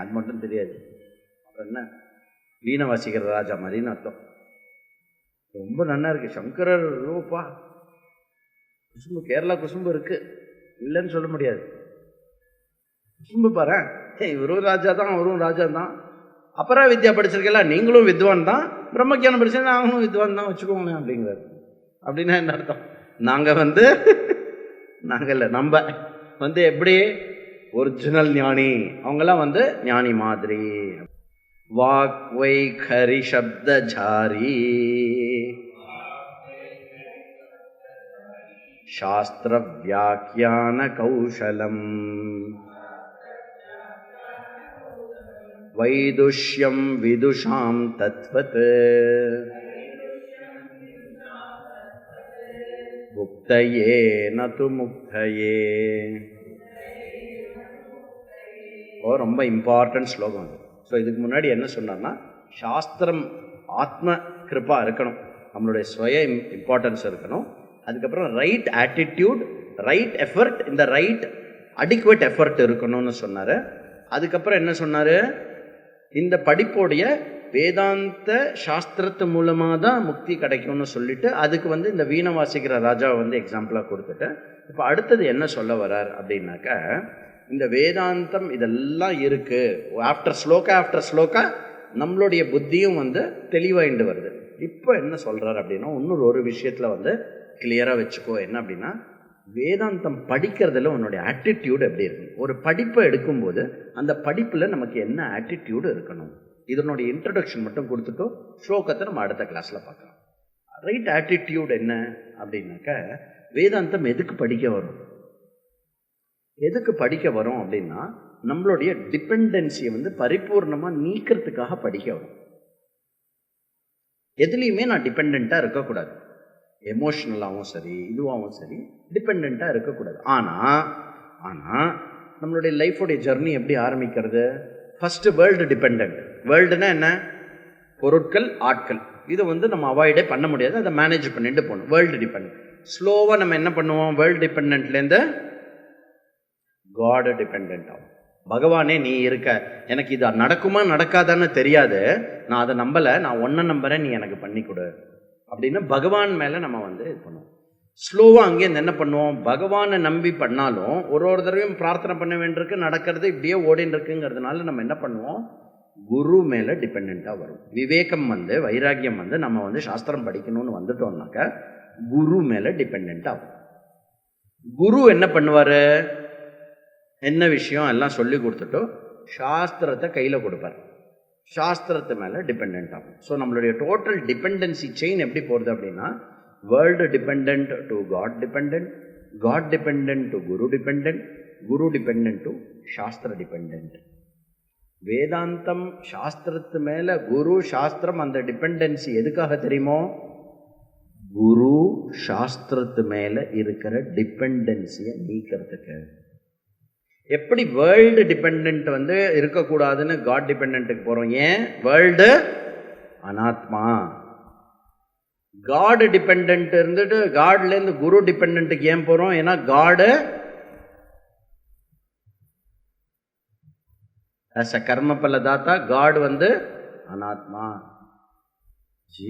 அது மட்டும் தெரியாது. அப்புறம் என்ன, வீணை வாசிக்கிற ராஜா மாதிரின்னு அர்த்தம். ரொம்ப நல்லா இருக்கு. சங்கரர் ரூபா குசும்பு, கேரளா குசும்பு இருக்கு, இல்லைன்னு சொல்ல முடியாது. குசும்பு பாரு, இவரும் ராஜா தான், அவரும் ராஜா தான். அபரா வித்யா படிச்சிருக்கல, நீங்களும் வித்வான் தான். பிரம்மஜானம் படிச்சா நாங்களும் வித்வான் தான் வச்சுக்கோங்களேன் அப்படிங்கிறார். அப்படின்னா என்ன அர்த்தம்? நாங்கள் இல்லை, நம்ம எப்படி ஒரிஜினல் ஞானி, அவங்கெல்லாம் ஞானி மாதிரி. வாக் வை கரி சப்த ஜாரி சாஸ்திர வியாக்கியான கௌஷலம் வைதுஷ்யம் விதுஷாம் தத்வத் முக்தயே நது முக்தயே. ரொம்ப இம்பார்ட்டன்ட் ஸ்லோகம். ஸோ இதுக்கு முன்னாடி என்ன சொன்னார்னா, சாஸ்திரம் ஆத்ம கிருப்பா இருக்கணும், நம்மளுடைய சுய இம்பார்ட்டன்ஸ் இருக்கணும். அதுக்கப்புறம் ரைட் ஆட்டிடியூட், ரைட் எஃபர்ட், இந்த ரைட் அடிக்குவேட் எஃபர்ட் இருக்கணும்னு சொன்னார். அதுக்கப்புறம் என்ன சொன்னார், இந்த படிப்போடைய வேதாந்த சாஸ்திரத்து மூலமாக தான் முக்தி கிடைக்கும்னு சொல்லிட்டு அதுக்கு இந்த வீணை வாசிக்கிற ராஜாவை எக்ஸாம்பிளாக கொடுத்துட்டு, இப்போ அடுத்தது என்ன சொல்ல வர்றார் அப்படின்னாக்கா, இந்த வேதாந்தம் இதெல்லாம் இருக்கு. ஆஃப்டர் ஸ்லோகா நம்மளுடைய புத்தியும் தெளிவாயிண்டு வருது. இப்போ என்ன சொல்றாரு அப்படின்னா, இன்னொரு விஷயத்துல கிளியரா வச்சுக்கோ. என்ன அப்படின்னா, வேதாந்தம் படிக்கிறதுல உன்னுடைய ஆட்டிடியூட் எப்படி இருக்கு. ஒரு படிப்பை எடுக்கும்போது அந்த படிப்புல நமக்கு என்ன ஆட்டிடியூடு இருக்கணும், இதனுடைய இன்ட்ரடக்ஷன் மட்டும் கொடுத்துட்டோ ஸ்லோகத்தை நம்ம அடுத்த கிளாஸ்ல பார்க்கலாம். ரைட் ஆட்டிடியூட் என்ன அப்படின்னாக்க, வேதாந்தம் எதுக்கு படிக்க வரும் அப்படின்னா, நம்மளுடைய டிபெண்டன்சியை பரிபூர்ணமா நீக்கிறதுக்காக படிக்க வரும். எதுலையுமே நான் டிபெண்டா இருக்கக்கூடாது, எமோஷனலாகவும் சரி இதுவாகவும் சரி டிபெண்டா இருக்கக்கூடாது. ஆனா நம்மளுடைய லைஃபோடைய ஜர்னி எப்படி ஆரம்பிக்கிறது? First world depend. வேர்ல்டுனா என்ன? பொருட்கள், ஆட்கள். இதை நம்ம அவாய்டே பண்ண முடியாது, அதை மேனேஜ் பண்ணிட்டு போகணும். World depend. ஸ்லோவா நம்ம என்ன பண்ணுவோம், வேர்ல்டு டிபெண்ட்லேருந்து காட் டிபெண்ட் ஆகும். பகவானே நீ இருக்க, எனக்கு இது நடக்குமா நடக்காதான்னு தெரியாது, நான் அதை நம்பலை, நான் ஒன்றை நம்புறேன், நீ எனக்கு பண்ணி கொடு அப்படின்னு பகவான் மேலே நம்ம இது பண்ணுவோம். ஸ்லோவாக அங்கேருந்து என்ன பண்ணுவோம், பகவானை நம்பி பண்ணாலும் ஒரு தடவையும் பிரார்த்தனை பண்ண வேண்டியிருக்கு, நடக்கிறது இப்படியே ஓடின்னு இருக்குங்கிறதுனால நம்ம என்ன பண்ணுவோம், குரு மேலே டிபெண்ட்டாக வரும். விவேகம் வைராக்கியம் நம்ம சாஸ்திரம் படிக்கணும்னு வந்துட்டோம்னாக்க குரு மேலே டிபெண்ட் ஆகும். குரு என்ன பண்ணுவார், என்ன விஷயம் எல்லாம் சொல்லி கொடுத்துட்டோ சாஸ்திரத்தை கையில் கொடுப்பார், சாஸ்திரத்து மேலே டிபெண்ட் ஆகும். ஸோ நம்மளுடைய டோட்டல் டிபெண்டன்சி செயின் எப்படி போகிறது அப்படின்னா, world depend to God depend, God depend to guru depend, guru depend to shastra depend. வேதாந்தம் சாஸ்திரத்து மேலே, குரு சாஸ்திரம், அந்த டிபெண்டன்சி எதுக்காக தெரியுமோ, குரு சாஸ்திரத்து மேலே இருக்கிற டிபெண்டன்சியை நீக்கிறதுக்கு. எப்படி வேர்ல்டு டிபெண்ட் இருக்கக்கூடாதுன்னு காட் டிபெண்ட்டுக்கு போகிறோம். ஏன்? வேர்ல்டு அனாத்மா. காடு டிபெண்ட் இருந்துட்டு காட்லேருந்து குரு டிபெண்ட்டுக்கு ஏன் போகிறோம்? ஏன்னா காடு as a கர்ம பல தாத்தா, காட் அனாத்மா. ஜி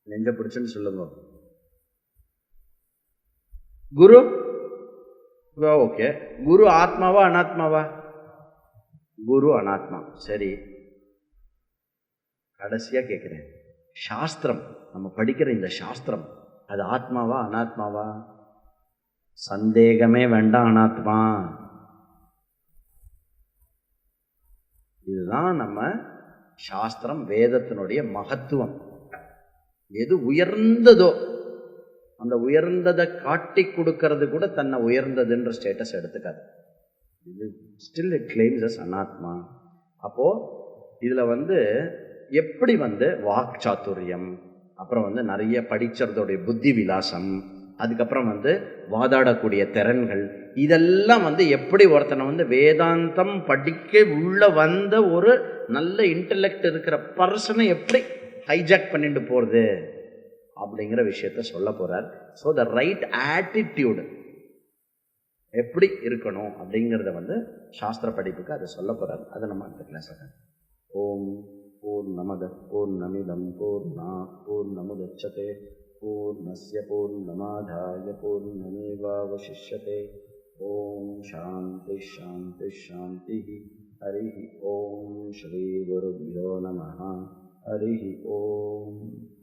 நெஞ்ச பிடிச்சுன்னு சொல்லுங்க. குரு ஓகே, குரு ஆத்மாவா அனாத்மாவா? குரு அனாத்மா. சரி, கடைசியா கேட்கிறேன், சாஸ்திரம் நம்ம படிக்கிற இந்த சாஸ்திரம் அது ஆத்மாவா அனாத்மாவா? சந்தேகமே வேண்டாம், அனாத்மா. இதுதான் நம்ம சாஸ்திரம், வேதத்தினுடைய மகத்துவம். எது உயர்ந்ததோ அந்த உயர்ந்ததை காட்டி கொடுக்கறது கூட தன்னை உயர்ந்ததுன்ற ஸ்டேட்டஸ் எடுத்துக்காது. இது ஸ்டில் இட் கிளைம்ஸ் அஸ் அனாத்மா. அப்போ இதுல எப்படி வாக் சாத்துரியம், அப்புறம் நிறைய படிச்சதோடைய புத்தி விலாசம், அதுக்கப்புறம் வாதாடக்கூடிய திறன்கள், இதெல்லாம் எப்படி ஒருத்தனை வேதாந்தம் படிக்க உள்ள வந்த ஒரு நல்ல இன்டெலெக்ட் இருக்கிற பர்சனை எப்படி ஹைஜாக் பண்ணிட்டு போறது அப்படிங்கிற விஷயத்த சொல்ல போறார். ஸோ த ரைட் ஆட்டிடியூடு எப்படி இருக்கணும் அப்படிங்கிறத சாஸ்திர படிப்புக்கு அதை சொல்ல போறார். அதை நம்ம அடுத்த கிளாஸ். ஓம் பூர்ணமத பூர்ணமிதம் பூர்ணாத் பூர்ணமுதச்யதே பூர்ணஸ்ய பூர்ணமாதாய பூர்ணமேவாவசிஷ்யதே. ஓம் சாந்தி சாந்தி சாந்தி. ஹரி ஓம் ஸ்ரீ குருभ्यो நமः. ஹரி ஓம்.